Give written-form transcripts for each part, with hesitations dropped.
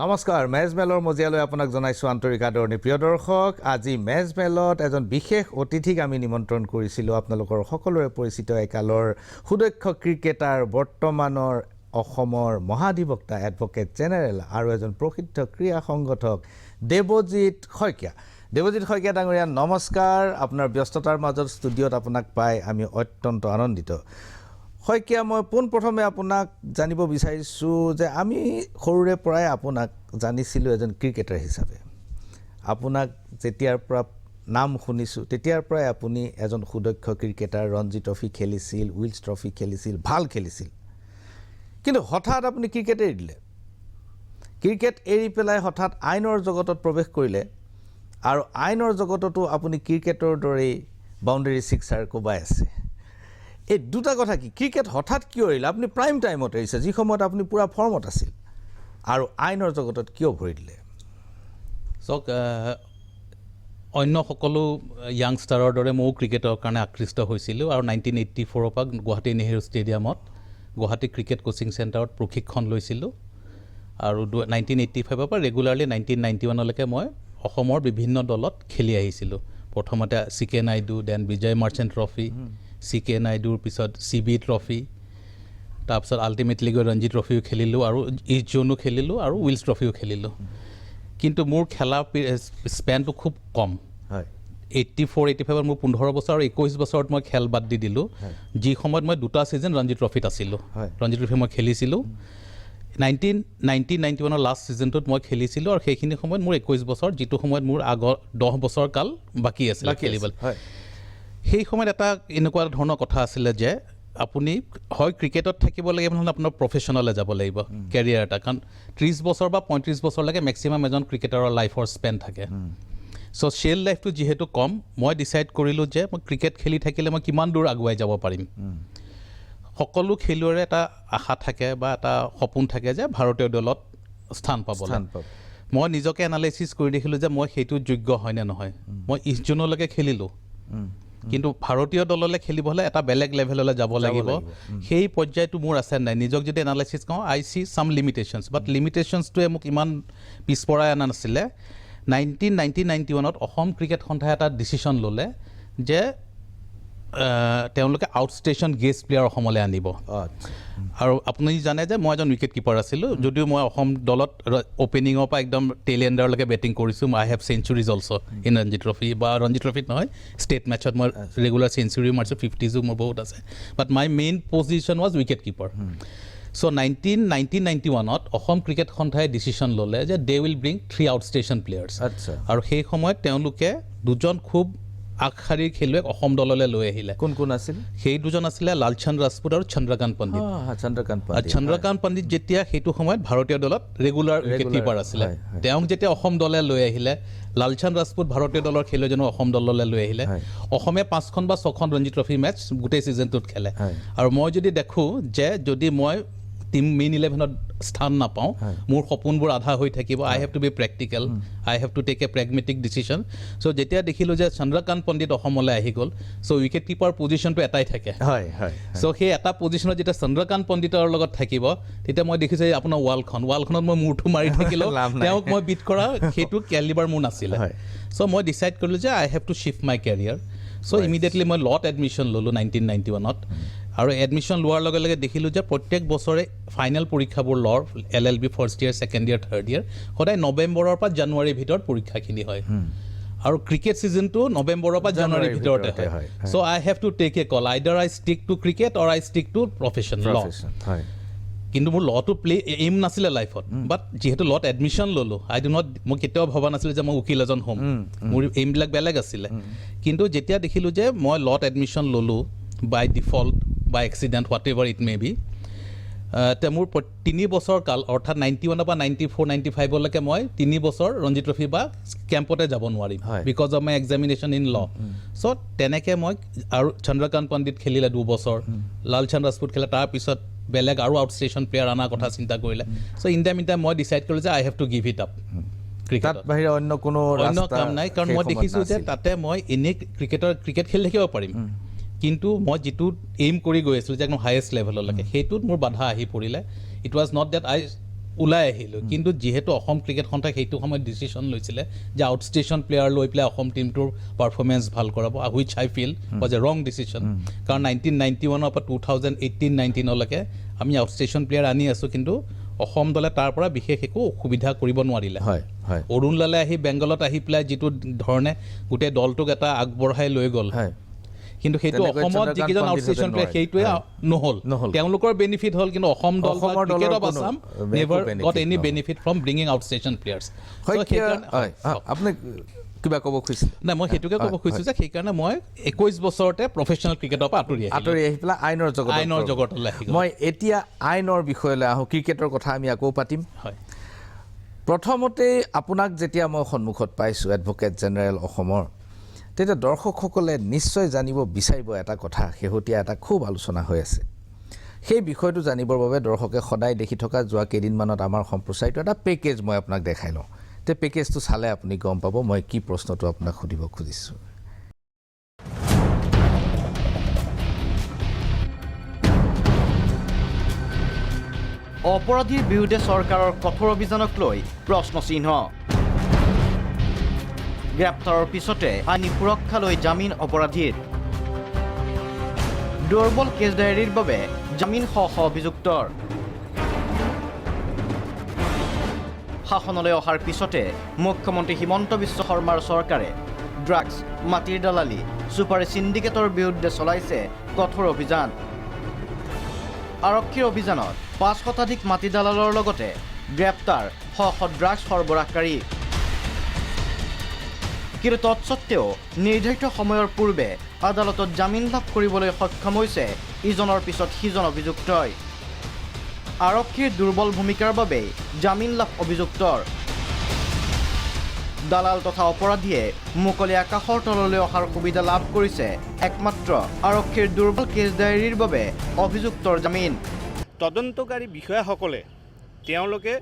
নমস্কাৰ মেজমেলৰ মজিয়ালৈ আপোনাক জনাইছো আন্তৰিক আদৰণি প্ৰিয় দৰ্শক আজি মেজমেলত এজন বিশেষ অতিথিক আমি নিমন্ত্ৰণ কৰিছিলো আপোনালোকৰ সকলোৰে পৰিচিত একালৰ সুদক্ষ ক্ৰিকেটাৰ বৰ্তমানৰ অসমৰ মহাধিবক্তা এডভোকেট জেনেৰেল আৰু এজন প্ৰসিদ্ধ ক্ৰীড়া সংগঠক দেৱজিৎ শইকীয়া ডাঙৰীয়া নমস্কাৰ আপোনাৰ ব্যস্ততাৰ মাজত ষ্টুডিঅ'ত আপোনাক পাই আমি অত্যন্ত আনন্দিত শইকীয়া মই পোনপ্ৰথমে আপোনাক জানিব বিচাৰিছোঁ যে আমি সৰুৰে পৰাই আপোনাক জানিছিলোঁ এজন ক্ৰিকেটাৰ হিচাপে আপোনাক যেতিয়াৰ পৰা নাম শুনিছোঁ তেতিয়াৰ পৰাই আপুনি এজন সুদক্ষ ক্ৰিকেটাৰ ৰঞ্জি ট্ৰফি খেলিছিল উইলছ ট্ৰফি খেলিছিল ভাল খেলিছিল কিন্তু হঠাৎ আপুনি ক্ৰিকেট এৰি দিলে ক্ৰিকেট এৰি পেলাই হঠাৎ আইনৰ জগতত প্ৰৱেশ কৰিলে আৰু আইনৰ জগততো আপুনি ক্ৰিকেটৰ দৰেই বাউণ্ডেৰী ছিক্সাৰ কোবাই আছে এই দুটা কথা কি ক্ৰিকেট হঠাৎ কিয় এৰিলে আপুনি প্ৰাইম টাইমত এৰিছে যি সময়ত আপুনি পুৰা ফৰ্মত আছিল আৰু আইনৰ জগতত কিয় ভৰি দিলে চাওক অন্য সকলো য়াংষ্টাৰৰ দৰে ময়ো ক্ৰিকেটৰ কাৰণে আকৃষ্ট হৈছিলোঁ আৰু 1984 পৰা গুৱাহাটী নেহেৰু ষ্টেডিয়ামত গুৱাহাটী ক্ৰিকেট কোচিং চেণ্টাৰত প্ৰশিক্ষণ লৈছিলোঁ আৰু 1985 পৰা ৰেগুলাৰলি 1991লৈকে মই অসমৰ বিভিন্ন দলত খেলি আহিছিলোঁ প্ৰথমতে CK নাইডু দেন বিজয় মাৰ্চেণ্ট ট্ৰফি CK নাইডুৰ পিছত CB ট্ৰফি তাৰপিছত আল্টিমেটলি গৈ ৰঞ্জি ট্ৰফিও খেলিলোঁ আৰু ইষ্ট জোনো খেলিলোঁ আৰু উইলছ ট্ৰফিও খেলিলোঁ কিন্তু মোৰ খেলা স্পেনটো খুব কম 84-85 মোৰ 15 বছৰ আৰু 21 বছৰত মই খেল বাদ দি দিলোঁ যি সময়ত মই দুটা ছিজন ৰঞ্জি ট্ৰফিত আছিলোঁ ৰঞ্জি ট্ৰফি মই খেলিছিলোঁ 1991 লাষ্ট ছিজনটোত মই খেলিছিলোঁ আৰু সেইখিনি সময়ত মোৰ 21 বছৰ যিটো সময়ত মোৰ আগৰ 10 বছৰ কাল বাকী আছিলে খেলিবলৈ সেই সময়ত এটা এনেকুৱা ধৰণৰ কথা আছিলে যে আপুনি হয় ক্ৰিকেটত থাকিব লাগিব নহ'লে আপোনাৰ প্ৰফেশ্যনেলে যাব লাগিব কেৰিয়াৰ এটা কাৰণ 30 বছৰ বা 35 বছৰলৈকে মেক্সিমাম এজন ক্ৰিকেটাৰৰ লাইফৰ স্পেন থাকে চ' শ্বেল লাইফটো যিহেতু কম মই ডিচাইড কৰিলোঁ যে মই ক্ৰিকেট খেলি থাকিলে মই কিমান দূৰ আগুৱাই যাব পাৰিম সকলো খেলুৱৈৰে এটা আশা থাকে বা এটা সপোন থাকে যে ভাৰতীয় দলত স্থান পাবলৈ মই নিজকে এনালাইচিছ কৰি দেখিলোঁ যে মই সেইটো যোগ্য হয় নে নহয় মই ইষ্ট জোনলৈকে খেলিলোঁ কিন্তু ভাৰতীয় দললৈ খেলিব হ'লে এটা বেলেগ লেভেললৈ যাব লাগিব সেই পৰ্যায়টো মোৰ আছে নাই নিজক যদি এনালাইচিছ কৰোঁ আই চি চাম লিমিটেশ্যনছ বাট লিমিটেশ্যনছটোৱে মোক ইমান পিছপৰাই অনা নাছিলে 1991ত অসম ক্ৰিকেট সন্থাই এটা ডিচিশ্যন ল'লে যে তেওঁলোকে আউটষ্টেশ্যন গেষ্ট প্লেয়াৰ অসমলৈ আনিব আৰু আপুনি জানে যে মই এজন উইকেট কিপাৰ আছিলোঁ যদিও মই অসম দলত অ'পেনিঙৰ পৰা একদম টেইল এণ্ডাৰলৈকে বেটিং কৰিছোঁ I have centuries also' in Ranji trophy বা ৰঞ্জি ট্ৰফিত নহয় ষ্টেট মেটছত মই ৰেগুলাৰ চেঞ্চুৰি মাৰিছোঁ 50s মোৰ বহুত আছে but my main position was wicket keeper so' 1991ত অসম ক্ৰিকেট সন্থাই ডিচিশ্যন ল'লে যে they will bring 3 outstation players আৰু সেই সময়ত তেওঁলোকে দুজন খুব আগশাৰীৰ খেলুৱৈক অসম দললৈ লৈ আহিলে কোন আছিল সেই দুজন আছিলে লালচান্দ ৰাজপুত আৰু চন্দ্ৰকান্ত পণ্ডিত যেতিয়া সেইটো সময়ত ভাৰতীয় দলত ৰেগুলাৰ উইকেট কিপাৰ আছিলে তেওঁক যেতিয়া অসম দলে লৈ আহিলে লালচান্দ ৰাজপুত ভাৰতীয় দলৰ খেলুৱৈজনক অসম দললৈ লৈ আহিলে অসমে 5খন বা 6খন ৰঞ্জি ট্ৰফি মেটচ গোটেই ছিজনটোত খেলে আৰু মই যদি দেখোঁ যে যদি মই টিম মেইন 11ত স্থান নাপাওঁ মোৰ সপোনবোৰ আধা হৈ থাকিব I have to be practical I have to take a pragmatic decision so' যেতিয়া দেখিলোঁ যে চন্দ্ৰকান্ত পণ্ডিত অসমলৈ আহি গ'ল চ' উইকেট কিপাৰ পজিশ্যনটো এটাই থাকে চ' সেই এটা পজিশ্যনত যেতিয়া চন্দ্ৰকান্ত পণ্ডিতৰ লগত থাকিব তেতিয়া মই দেখিছোঁ যে আপোনাৰ ৱালখনত মই মূৰটো মাৰি থাকিলেও তেওঁক মই বিট কৰা সেইটো কেলিবাৰ মোৰ নাছিলে চ' মই ডিচাইড কৰিলোঁ যে I have to shift my career so' immediately মই ল'ত এডমিশ্যন ল'লোঁ 1991ত আৰু এডমিশ্যন লোৱাৰ লগে লগে দেখিলোঁ যে প্ৰত্যেক বছৰে ফাইনেল পৰীক্ষাবোৰ ল'ৰ LLB first year second year third year সদায় নৱেম্বৰৰ পৰা জানুৱাৰীৰ ভিতৰত পৰীক্ষাখিনি হয় আৰু ক্ৰিকেট ছিজনটো নৱেম্বৰৰ পৰা জানুৱাৰীৰ ভিতৰতে হয় so' I have to take a call either I stick to cricket or I stick to professional কিন্তু মোৰ ল'টো এইম নাছিলে লাইফত বাট যিহেতু ল'ত এডমিশ্যন ল'লোঁ মই কেতিয়াও ভবা নাছিলোঁ যে মই উকিল এজন হ'ম মোৰ এইমবিলাক বেলেগ আছিলে কিন্তু যেতিয়া দেখিলোঁ যে মই ল'ত এডমিশ্যন ল'লোঁ by default by accident whatever it may be মোৰ 3 বছৰ কাল অৰ্থাৎ 91 পৰা 94-95লৈকে মই 3 বছৰ ৰঞ্জি ট্ৰফি বা কেম্পতে যাব নোৱাৰিম because of my examination in law so' তেনেকৈ মই আৰু চন্দ্ৰকান্ত পণ্ডিত খেলিলে 2 বছৰ লালচান্দ ৰাজপুত খেলে তাৰপিছত বেলেগ আৰু আউটষ্টেশ্যন প্লেয়াৰ অনাৰ কথা চিন্তা কৰিলে চ' ইন টাইম মই ডিচাইড কৰিলোঁ যে I have to give it up cricket বাহিৰে অন্য কাম নাই কাৰণ মই দেখিছোঁ যে তাতে মই এনেই ক্ৰিকেট খেলি থাকিব পাৰিম কিন্তু মই যিটো এইম কৰি গৈ আছিলোঁ যে একদম হায়েষ্ট লেভেললৈকে সেইটোত মোৰ বাধা আহি পৰিলে ইট ৱাজ নট ডেট আই ওলাই আহিলোঁ কিন্তু যিহেতু অসম ক্ৰিকেট সন্থাই সেইটো সময়ত ডিচিশ্যন লৈছিলে যে আউটষ্টেশ্যন প্লেয়াৰ লৈ পেলাই অসম টীমটোৰ পাৰফৰ্মেঞ্চ ভাল কৰাব which I feel was a wrong decision কাৰণ 1991 পৰা 2018-19লৈকে আমি আউটষ্টেশ্যন প্লেয়াৰ আনি আছোঁ কিন্তু অসম দলে তাৰ পৰা বিশেষ একো অসুবিধা কৰিব নোৱাৰিলে অৰুণ লালে আহি বেংগলত আহি পেলাই যিটো ধৰণে গোটেই দলটোক এটা আগবঢ়াই লৈ গ'ল কিন্তু সেইটো অসমত যিকেইজন আউটষ্টেশ্যন প্লেয়াৰ সেইটোৱে নহ'ল তেওঁলোকৰ বেনিফিট হ'ল কিন্তু অসম দল cricket of Assam never got any benefit from bringing outstation players আপুনি কিবা ক'ব খুজিছে নাই মই সেইটোকে ক'ব খুজিছোঁ যে সেইকাৰণে মই 21 বছৰতে প্ৰফেচনেল ক্ৰিকেটৰ পৰা আঁতৰি আহি পেলাই আইনৰ জগতলৈ আহি মই এতিয়া আইনৰ বিষয়লৈ আহোঁ ক্ৰিকেটৰ কথা আমি আকৌ পাতিম হয় প্ৰথমতেই আপোনাক যেতিয়া মই সন্মুখত পাইছোঁ এডভকেট জেনেৰেল অসমৰ তেতিয়া দৰ্শকসকলে নিশ্চয় জানিব বিচাৰিব এটা কথা শেহতীয়া এটা খুব আলোচনা হৈ আছে সেই বিষয়টো জানিবৰ বাবে দৰ্শকে সদায় দেখি থকা যোৱা কেইদিনমানত আমাৰ সম্প্ৰচাৰিত এটা পেকেজ মই আপোনাক দেখাই লওঁ তে পেকেজটো চালে আপুনি গম পাব মই কি প্ৰশ্নটো আপোনাক সুধিব খুজিছোঁ অপৰাধীৰ বিৰুদ্ধে চৰকাৰৰ কঠোৰ অভিযানক লৈ প্ৰশ্নচিহ্ন গ্ৰেপ্তাৰৰ পিছতে আইনী সুৰক্ষা লৈ জামিন অপৰাধীৰ দুৰ্বল কেছ ডায়েৰীৰ বাবে জামিন সহ অভিযুক্তৰ শাসনলৈ অহাৰ পিছতে মুখ্যমন্ত্ৰী হিমন্ত বিশ্ব শৰ্মাৰ চৰকাৰে ড্ৰাগছ মাটিৰ দালালি ছুপাৰী চিণ্ডিকেটৰ বিৰুদ্ধে চলাইছে কঠোৰ অভিযান আৰক্ষীৰ অভিযানত 5 শতাধিক মাটি দালালৰ লগতে গ্ৰেপ্তাৰ শ ড্ৰাগছ সৰবৰাহকাৰী কিন্তু তৎসত্ত্বেও নিৰ্ধাৰিত সময়ৰ পূৰ্বে আদালতত জামিন লাভ কৰিবলৈ সক্ষম হৈছে ইজনৰ পিছত সিজন অভিযুক্তই আৰক্ষীৰ দুৰ্বল ভূমিকাৰ বাবেই জামিন লাভ অভিযুক্তৰ দালাল তথা অপৰাধীয়ে মুকলি আকাশৰ তললৈ অহাৰ সুবিধা লাভ কৰিছে একমাত্ৰ আৰক্ষীৰ দুৰ্বল কেছ ডায়েৰীৰ বাবে অভিযুক্তৰ জামিন তদন্তকাৰী বিষয়াসকলে তেওঁলোকে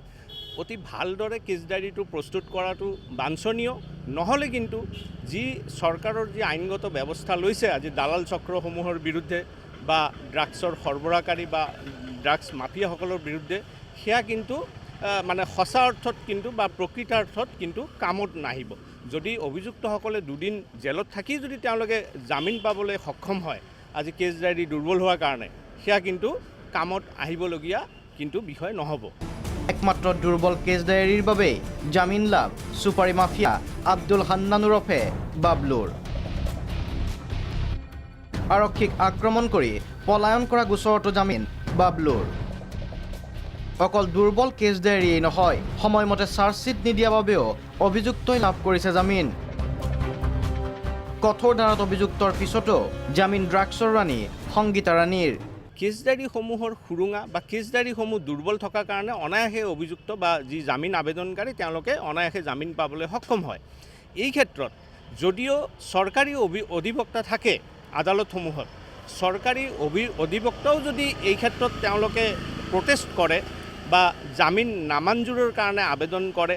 অতি ভালদৰে কেছ ডায়েৰীটো প্ৰস্তুত কৰাটো বাঞ্ছনীয় নহ'লে কিন্তু যি চৰকাৰৰ যি আইনগত ব্যৱস্থা লৈছে আজি দালাল চক্ৰসমূহৰ বিৰুদ্ধে বা ড্ৰাগছৰ সৰবৰাহকাৰী বা ড্ৰাগছ মাফিয়াসকলৰ বিৰুদ্ধে সেয়া কিন্তু মানে সঁচা অৰ্থত কিন্তু বা প্ৰকৃতাৰ্থত কিন্তু কামত নাহিব যদি অভিযুক্তসকলে দুদিন জেলত থাকি যদি তেওঁলোকে জামিন পাবলৈ সক্ষম হয় আজি কেছ ডায়েৰী দুৰ্বল হোৱাৰ কাৰণে সেয়া কিন্তু কামত আহিবলগীয়া কিন্তু বিষয় নহ'ব একমাত্ৰ দুৰ্বল কেছ ডায়েৰীৰ বাবেই জামিন লাভ ছুপাৰী মাফিয়া আব্দুল হান্নান ওৰফে বাবলুৰ আৰক্ষীক আক্ৰমণ কৰি পলায়ন কৰা গোচৰতো জামিন বাবলুৰ অকল দুৰ্বল কেছ ডায়েৰীয়েই নহয় সময়মতে চাৰ্জশ্বিট নিদিয়াৰ বাবেও অভিযুক্তই লাভ কৰিছে জামিন কঠোৰ ধাৰাত অভিযুক্তৰ পিছতো জামিন ড্ৰাগছৰ ৰাণী সংগীতা ৰাণীৰ কেছ ডায়েৰীসমূহৰ সুৰুঙা বা কেছ ডায়েৰীসমূহ দুৰ্বল থকাৰ কাৰণে অনায়াসে অভিযুক্ত বা যি জামিন আবেদনকাৰী তেওঁলোকে অনায়াসে জামিন পাবলৈ সক্ষম হয় এই ক্ষেত্ৰত যদিও চৰকাৰী অধিবক্তা থাকে আদালতসমূহত চৰকাৰী অধিবক্তাও যদি এই ক্ষেত্ৰত তেওঁলোকে প্ৰটেষ্ট কৰে বা জামিন নামঞ্জুৰৰ কাৰণে আবেদন কৰে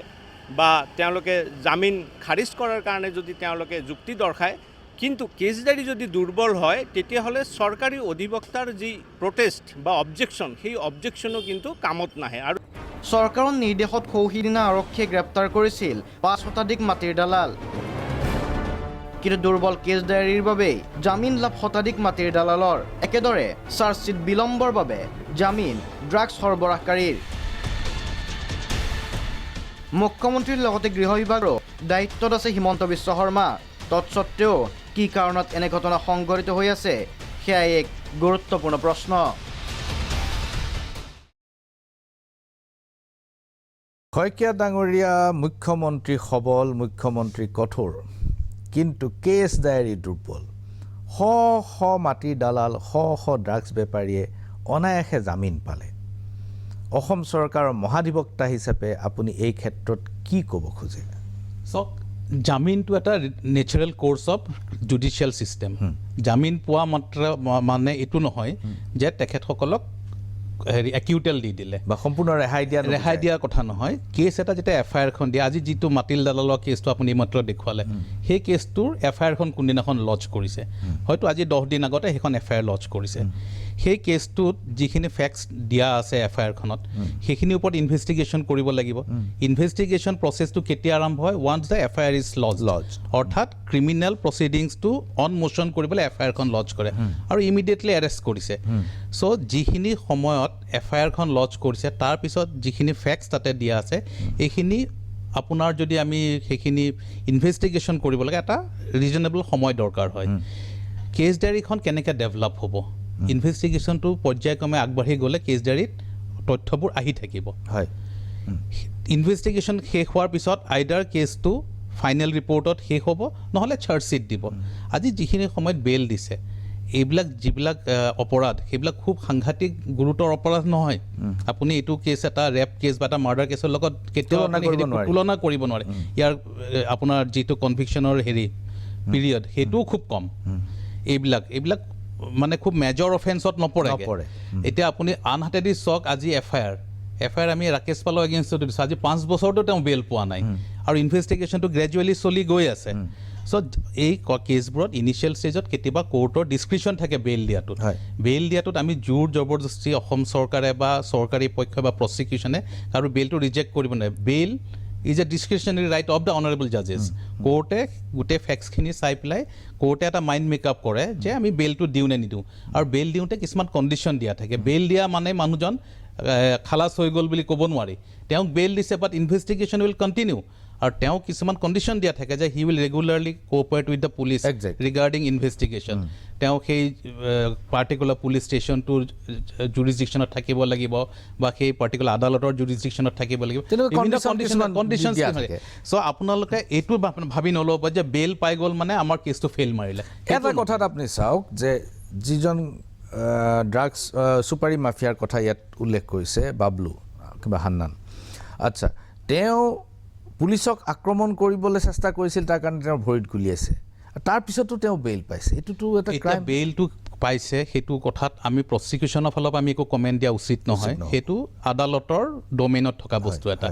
বা তেওঁলোকে জামিন খাৰিজ কৰাৰ কাৰণে যদি তেওঁলোকে যুক্তি দৰ্শায় কিন্তু কেছ ডায়েৰী যদি দুৰ্বল হয় তেতিয়াহ'লে চৰকাৰী অধিবক্তাৰ যি প্ৰটেষ্ট বা অবজেকশ্যন সেই অবজেকশ্যনো কিন্তু কামত নাহে আৰু চৰকাৰৰ নিৰ্দেশত সৌসিদিনা আৰক্ষীয়ে গ্ৰেপ্তাৰ কৰিছিল 5 শতাধিক মাটিৰ দালাল কিন্তু দুৰ্বল কেছ ডায়েৰীৰ বাবেই জামিন লাভ শতাধিক মাটিৰ দালালৰ একেদৰে চাৰ্জশ্বিট বিলম্বৰ বাবে জামিন ড্ৰাগছ সৰবৰাহকাৰীৰ মুখ্যমন্ত্ৰীৰ লগতে গৃহ বিভাগৰো দায়িত্বত আছে হিমন্ত বিশ্ব শৰ্মা তৎসত্ত্বেও কি কাৰণত এনে ঘটনা সংঘটিত হৈ আছে সেয়াই এক গুৰুত্বপূৰ্ণ প্ৰশ্ন শইকীয়া ডাঙৰীয়া মুখ্যমন্ত্ৰী সবল মুখ্যমন্ত্ৰী কঠোৰ কিন্তু কেছ ডায়েৰী দুৰ্বল শ মাটিৰ দালাল শ ড্ৰাগছ বেপাৰীয়ে অনায়াসে জামিন পালে অসম চৰকাৰৰ মহাধিবক্তা হিচাপে আপুনি এই ক্ষেত্ৰত কি ক'ব খোজে চাওক জামিনটো এটা natural course of judicial system জামিন পোৱা মাত্ৰ মানে এইটো নহয় যে তেখেতসকলক হেৰি একিউটেল দি দিলে বা সম্পূৰ্ণ ৰেহাই দিয়াৰ কথা নহয় কেছ এটা যেতিয়া এফআইআৰ এখন দিয়ে আজি যিটো মাটিল দালালৰ কেছটো আপুনি মাত্ৰ দেখুৱালে সেই কেছটোৰ এফআইআৰখন কোনদিনাখন লঞ্চ কৰিছে হয়তো আজি 10 দিন আগতে সেইখন এফআইআৰ লঞ্চ কৰিছে সেই কেছটোত যিখিনি ফেক্টছ দিয়া আছে এফআইআৰখনত সেইখিনিৰ ওপৰত ইনভেষ্টিগেশ্যন কৰিব লাগিব ইনভেষ্টিগেশ্যন প্ৰচেছটো কেতিয়া আৰম্ভ হয় once the FIR is launch অৰ্থাৎ ক্ৰিমিনেল প্ৰচিডিংছটো অন মোশ্যন কৰিবলৈ এফআইআৰখন লঞ্চ কৰে আৰু ইমিডিয়েটলি এৰেষ্ট কৰিছে চ' যিখিনি সময়ত এফআইআৰখন লঞ্চ কৰিছে তাৰপিছত যিখিনি ফেক্টছ তাতে দিয়া আছে এইখিনি আপোনাৰ যদি আমি সেইখিনি ইনভেষ্টিগেশ্যন কৰিব লাগে এটা ৰিজনেবল সময় দৰকাৰ হয় কেছ ডায়েৰীখন কেনেকৈ ডেভেলপ হ'ব ইনভেষ্টিগেশ্যনটো পৰ্যায়ক্ৰমে আগবাঢ়ি গ'লে কেছ ডায়েৰীত তথ্যবোৰ আহি থাকিব হয় ইনভেষ্টিগেশ্যন শেষ হোৱাৰ পিছত আইদাৰ কেছটো ফাইনেল ৰিপৰ্টত শেষ হ'ব নহ'লে চাৰ্জশ্বিট দিব আজি যিখিনি সময়ত বেল দিছে এইবিলাক যিবিলাক অপৰাধ সেইবিলাক খুব সাংঘাতিক গুৰুতৰ অপৰাধ নহয় আপুনি এইটো কেছ এটা ৰেপ কেছ বা এটা মাৰ্ডাৰ কেছৰ লগত কেতিয়াও তুলনা কৰিব নোৱাৰে ইয়াৰ আপোনাৰ যিটো কনভিকশ্যনৰ হেৰি পিৰিয়ড সেইটোও খুব কম এইবিলাক মানে খুব মেজৰ অফেন্সত নপৰে এতিয়া আপুনি আনহাতেদি চাওক আজি এফআইআৰ আমি ৰাকেশ পালৰ এগেইনষ্টত দিছোঁ আজি 5 বছৰতো তেওঁ বেল পোৱা নাই আৰু ইনভেষ্টিগেশ্যনটো গ্ৰেজুৱেলি চলি গৈ আছে চ' এই কেছবোৰত ইনিচিয়েল ষ্টেজত কেতিয়াবা কোৰ্টৰ ডিছক্ৰিপশ্যন থাকে বেইল দিয়াটোত আমি জোৰ জবৰদস্তি অসম চৰকাৰে বা চৰকাৰী পক্ষ বা প্ৰচিকিউশ্যনে আৰু বেইলটো ৰিজেক্ট কৰিব নোৱাৰে bail is a discretionary right of the honourable জাজেছ কোৰ্টে গোটেই ফেক্টছখিনি চাই পেলাই কোৰ্টে এটা মাইণ্ড মেকআপ কৰে যে আমি বেইলটো দিওঁ নে নিদিওঁ আৰু বেইল দিওঁতে কিছুমান কণ্ডিশ্যন দিয়া থাকে বেইল দিয়া মানে মানুহজন খালাচ হৈ গ'ল বুলি ক'ব নোৱাৰি তেওঁক বেইল দিছে বাট ইনভেষ্টিগেশ্যন উইল কণ্টিনিউ আৰু তেওঁ কিছুমান কণ্ডিশ্যন দিয়া থাকে যে he will regularly cooperate with the police regarding investigation তেওঁ সেই পাৰ্টিকুলাৰ পুলিচ ষ্টেচনটোৰ জুৰিছডিকশ্যনত থাকিব লাগিব বা সেই পাৰ্টিকুলাৰ আদালতৰ জুৰিছডিকশ্যনত থাকিব লাগিব কণ্ডিশ্যন থাকে চ' আপোনালোকে এইটো ভাবি নল'ব যে বেইল পাই গ'ল মানে আমাৰ কেছটো ফেইল মাৰিলে এটা কথাত আপুনি চাওক যে যিজন ড্ৰাগছ চুপাৰী মাফিয়াৰ কথা ইয়াত উল্লেখ কৰিছে বাবলু কিবা হান্নান আচ্ছা তেওঁ পুলিচক আক্ৰমণ কৰিবলৈ চেষ্টা কৰিছিল তাৰ কাৰণে তেওঁ ভৰিত গুলিয়াইছে তাৰপিছতো তেওঁ বেইল পাইছে এইটোতো এটা ক্ৰাইম বেইলটো পাইছে সেইটো কথাত আমি প্ৰচিকিউশ্যনৰ ফালৰ পৰা আমি একো কমেণ্ট দিয়া উচিত নহয় সেইটো আদালতৰ ডমেইনত থকা বস্তু এটা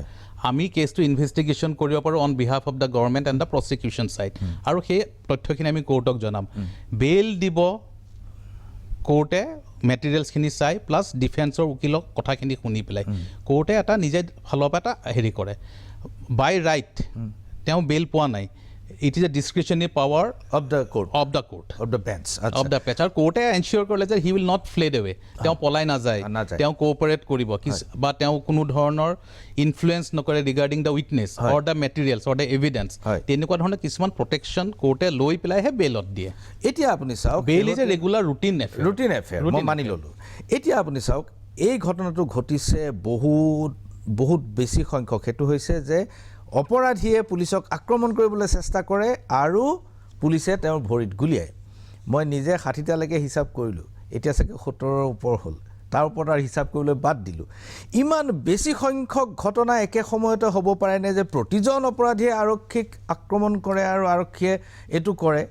আমি কেছটো ইনভেষ্টিগেশ্যন কৰিব পাৰোঁ on behalf of the government and the prosecution side আৰু সেই তথ্যখিনি আমি কোৰ্টক জনাম বেইল দিব কোৰ্টে মেটেৰিয়েলছখিনি চাই প্লাছ ডিফেন্সৰ উকিলক কথাখিনি শুনি পেলাই কোৰ্টে এটা নিজে ফালৰ পৰা এটা হেৰি কৰে বাই ৰাইট তেওঁ বেইল পোৱা নাই it is a discretionary power of the court of the bench আৰু কোৰ্টে এনচিয়ৰ কৰিলে যে he will not fled away তেওঁ পলাই নাযায় তেওঁ কোঅপাৰেট কৰিব বা তেওঁ কোনো ধৰণৰ ইনফ্লুৱেঞ্চ নকৰে regarding the witness or the materials or the evidence তেনেকুৱা ধৰণৰ কিছুমান প্ৰটেকশ্যন কোৰ্টে লৈ পেলাইহে বেইলত দিয়ে এতিয়া আপুনি চাওক bail is a regular routine affair মই মানি ল'লোঁ এতিয়া আপুনি চাওক এই ঘটনাটো ঘটিছে বহুত বেছি সংখ্যক সেইটো হৈছে যে অপৰাধীয়ে পুলিচক আক্ৰমণ কৰিবলৈ চেষ্টা কৰে আৰু পুলিচে তেওঁৰ ভৰিত গুলিয়ায় মই নিজে 60টালৈকে হিচাপ কৰিলোঁ এতিয়া চাগে 70ৰ ওপৰ হ'ল তাৰ ওপৰত আৰু হিচাপ কৰিবলৈ বাদ দিলোঁ ইমান বেছি সংখ্যক ঘটনা একে সময়তে হ'ব পাৰেনে যে প্ৰতিজন অপৰাধীয়ে আৰক্ষীক আক্ৰমণ কৰে আৰু আৰক্ষীয়ে এইটো কৰে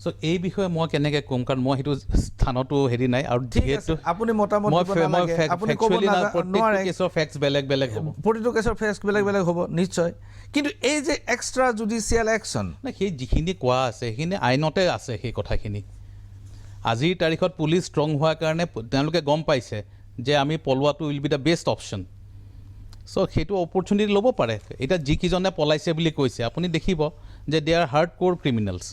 চ' এই বিষয়ে মই কেনেকৈ ক'ম কাৰণ মই সেইটো স্থানতো হেৰি নাই আৰু যিহেতু আপুনি মতামত প্ৰতিটো কেছৰ ফেক্টছ বেলেগ বেলেগ হ'ব নিশ্চয় কিন্তু এই যে এক্সট্ৰা জুডিচিয়েল একশ্যন সেই যিখিনি কোৱা আছে সেইখিনি আইনতে আছে সেই কথাখিনি আজিৰ তাৰিখত পুলিচ ষ্ট্ৰং হোৱাৰ কাৰণে তেওঁলোকে গম পাইছে যে আমি পলোৱাটো will be the best option so' সেইটো অপৰচুনিটি ল'ব পাৰে এতিয়া যিকেইজনে পলাইছে বুলি কৈছে আপুনি দেখিব যে দে আৰ হাৰ্ড ক'ৰ ক্ৰিমিনেলছ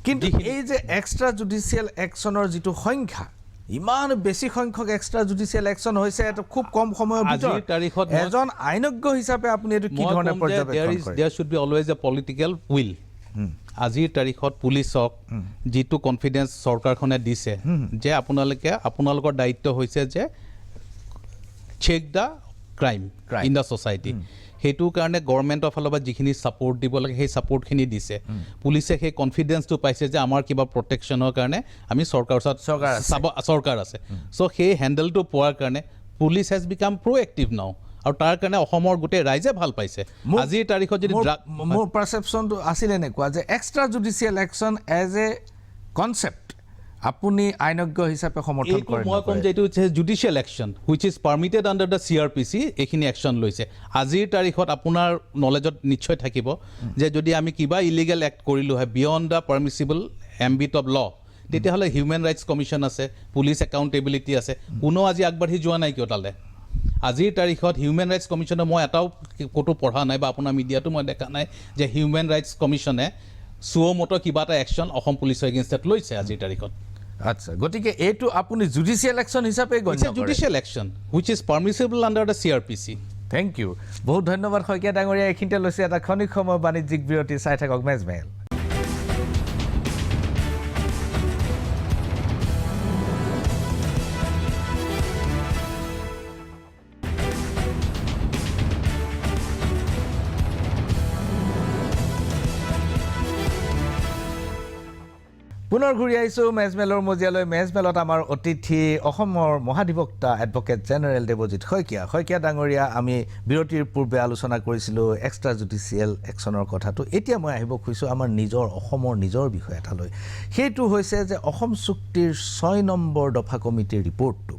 কিন্তু এই যে এক্সট্ৰা জুডিচিয়েল একশ্যনৰ যিটো সংখ্যা ইমান বেছি সংখ্যক এক্সট্ৰা জুডিচিয়েল একশ্যন হৈছে এটা খুব কম সময়ৰ ভিতৰত তাৰিখত এজন আইনজ্ঞ হিচাপে আপুনি এইটো কি ধৰণে পৰ্যবেক্ষণ কৰে there should be always a political will আজিৰ তাৰিখত পুলিচক যিটো কনফিডেন্স চৰকাৰখনে দিছে যে আপোনালোকৰ দায়িত্ব হৈছে যে check the crime in the society সেইটোৰ কাৰণে গভৰ্ণমেণ্টৰ ফালৰ পৰা যিখিনি ছাপৰ্ট দিব লাগে সেই ছাপৰ্টখিনি দিছে পুলিচে সেই কনফিডেন্সটো পাইছে যে আমাৰ কিবা প্ৰটেকশ্যনৰ কাৰণে আমি চৰকাৰ আছে চ' সেই হেণ্ডেলটো পোৱাৰ কাৰণে পুলিচ হেজ বিকাম প্ৰ'এক্টিভ নাও আৰু তাৰ কাৰণে অসমৰ গোটেই ৰাইজে ভাল পাইছে আজিৰ তাৰিখত যদি মোৰ পাৰচেপশ্যনটো আছিল এনেকুৱা যে extra judicial action as a concept আপুনি আইনজ্ঞ হিচাপে সমৰ্থন এইটো কৰে মই ক'ম যে এইটো হৈছে judicial action which is permitted under the CRPC এইখিনি একশ্যন লৈছে আজিৰ তাৰিখত আপোনাৰ নলেজত নিশ্চয় থাকিব যে যদি আমি কিবা ইলিগেল এক্ট কৰিলোঁ হয় বিয়ণ্ড দ্য পাৰ্মিচিবল এম্বিট অফ ল তেতিয়াহ'লে হিউমেন ৰাইটছ কমিশ্যন আছে পুলিচ একাউণ্টেবিলিটি আছে কোনো আজি আগবাঢ়ি যোৱা নাই কিয় তালে আজিৰ তাৰিখত হিউমেন ৰাইটছ কমিশ্যনে মই এটাও ক'তো পঢ়া নাই বা আপোনাৰ মিডিয়াটো মই দেখা নাই যে হিউমেন ৰাইটছ কমিশ্যনে সুমতো কিবা এটা একশ্যন অসম পুলিচৰ এগেইনষ্টত লৈছে আজিৰ তাৰিখত আচ্ছা গতিকে এইটো আপুনি জুডিচিয়েল একশ্যন হিচাপে গণ্য কৰে judicial action which is permissible under the CRPC thank you বহুত ধন্যবাদ শইকীয়া ডাঙৰীয়া এইখিনিতে লৈছে এটা ক্ষণিক সময় বাণিজ্যিক বিৰতি চাই থাকক মেজমেল পুনৰ ঘূৰি আহিছোঁ মেজমেলৰ মজিয়ালৈ মেজমেলত আমাৰ অতিথি অসমৰ মহাধিবক্তা এডভকেট জেনেৰেল দেৱজিৎ শইকীয়া ডাঙৰীয়া আমি বিৰতিৰ পূৰ্বে আলোচনা কৰিছিলোঁ এক্সট্ৰা জুডিচিয়েল একশ্যনৰ কথাটো এতিয়া মই আহিব খুজিছোঁ আমাৰ অসমৰ নিজৰ বিষয় এটালৈ সেইটো হৈছে যে অসম চুক্তিৰ 6 নম্বৰ দফা কমিটিৰ ৰিপৰ্টটো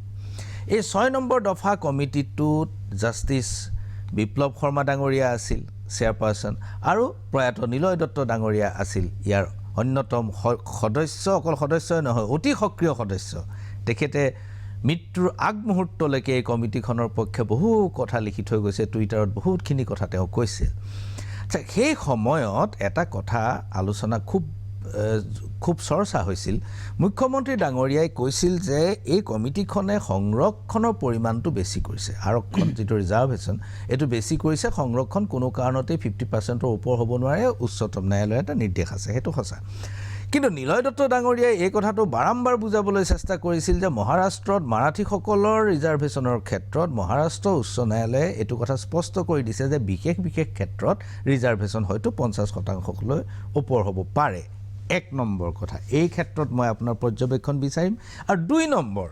এই 6 নম্বৰ দফা কমিটিটোত জাষ্টিছ বিপ্লৱ শৰ্মা ডাঙৰীয়া আছিল চেয়াৰপাৰ্চন আৰু প্ৰয়াত নিলয় দত্ত ডাঙৰীয়া আছিল ইয়াৰ অন্যতম সদস্য অকল সদস্যই নহয় অতি সক্ৰিয় সদস্য তেখেতে মৃত্যুৰ আগমুহূৰ্তলৈকে এই কমিটিখনৰ পক্ষে বহু কথা লিখি থৈ গৈছে টুইটাৰত বহুতখিনি কথা তেওঁ কৈছিল আচ্ছা সেই সময়ত এটা কথা আলোচনা খুব চৰ্চা হৈছিল মুখ্যমন্ত্ৰী ডাঙৰীয়াই কৈছিল যে এই কমিটিখনে সংৰক্ষণৰ পৰিমাণটো বেছি কৰিছে আৰক্ষণ যিটো ৰিজাৰ্ভেশ্যন এইটো বেছি কৰিছে সংৰক্ষণ কোনো কাৰণতে 50%ৰ ওপৰ হ'ব নোৱাৰে উচ্চতম ন্যায়ালয়ৰ এটা নিৰ্দেশ আছে সেইটো সঁচা কিন্তু নিলয় দত্ত ডাঙৰীয়াই এই কথাটো বাৰম্বাৰ বুজাবলৈ চেষ্টা কৰিছিল যে মহাৰাষ্ট্ৰত মাৰাঠীসকলৰ ৰিজাৰ্ভেশ্যনৰ ক্ষেত্ৰত মহাৰাষ্ট্ৰ উচ্চ ন্যায়ালয়ে এইটো কথা স্পষ্ট কৰি দিছে যে বিশেষ ক্ষেত্ৰত ৰিজাৰ্ভেশ্যন হয়তো 50%লৈ ওপৰ হ'ব পাৰে এক নম্বৰ কথা এই ক্ষেত্ৰত মই আপোনাৰ পৰ্যবেক্ষণ বিচাৰিম আৰু 2 নম্বৰ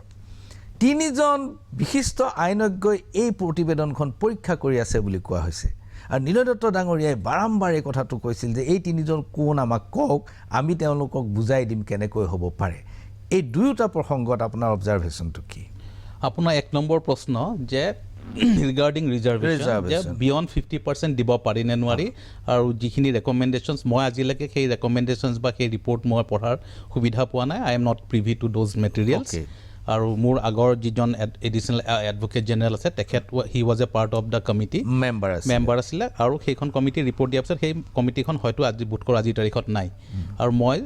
3জন বিশিষ্ট আইনজ্ঞই এই প্ৰতিবেদনখন পৰীক্ষা কৰি আছে বুলি কোৱা হৈছে আৰু নিলয় দত্ত ডাঙৰীয়াই বাৰম্বাৰ এই কথাটো কৈছিল যে এই 3জন কোন আমাক কওক আমি তেওঁলোকক বুজাই দিম কেনেকৈ হ'ব পাৰে এই দুয়োটা প্ৰসংগত আপোনাৰ অবজাৰভেশ্যনটো কি আপোনাৰ 1 নম্বৰ প্ৰশ্ন যে ৰিগাৰ্ডিং ৰিজাৰ্ভেশ্যন যে বিয়ণ্ড 50% দিব পাৰি নে নোৱাৰি আৰু যিখিনি ৰেকমেণ্ডেশ্যনছ মই আজিলৈকে সেই ৰেকমেণ্ডেশ্যনছ বা সেই ৰিপৰ্ট মই পঢ়াৰ সুবিধা পোৱা নাই I am not privy to those materials আৰু মোৰ আগৰ যিজন এডিশ্যনেল এডভকেট জেনেৰেল আছে তেখেত he was a part of the committee member আছিলে আৰু সেইখন কমিটি ৰিপৰ্ট দিয়াৰ পিছত সেই কমিটিখন হয়তো বোধকৰোঁ আজিৰ তাৰিখত নাই আৰু মই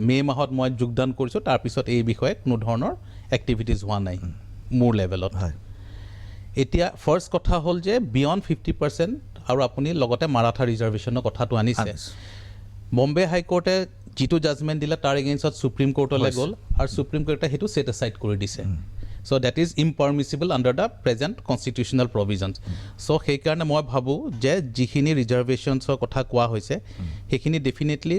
মে' মাহত মই যোগদান কৰিছোঁ তাৰপিছত এই বিষয়ে কোনো ধৰণৰ এক্টিভিটিজ হোৱা নাই মোৰ লেভেলত এতিয়া ফাৰ্ষ্ট কথা হ'ল যে বিয়ণ্ড 50% আৰু আপুনি লগতে মাৰাঠা ৰিজাৰ্ভেশ্যনৰ কথাটো আনিছে বম্বে হাইকোৰ্টে যিটো জাজমেণ্ট দিলে তাৰ এগেইনষ্টত সুপ্ৰিম কোৰ্টলৈ গ'ল আৰু সুপ্ৰিম কোৰ্টে সেইটো ছেট এছাইড কৰি দিছে so' that is impermissible under the present constitutional provisions so' সেইকাৰণে মই ভাবোঁ যে যিখিনি ৰিজাৰ্ভেশ্যনছৰ কথা কোৱা হৈছে সেইখিনি ডেফিনেটলি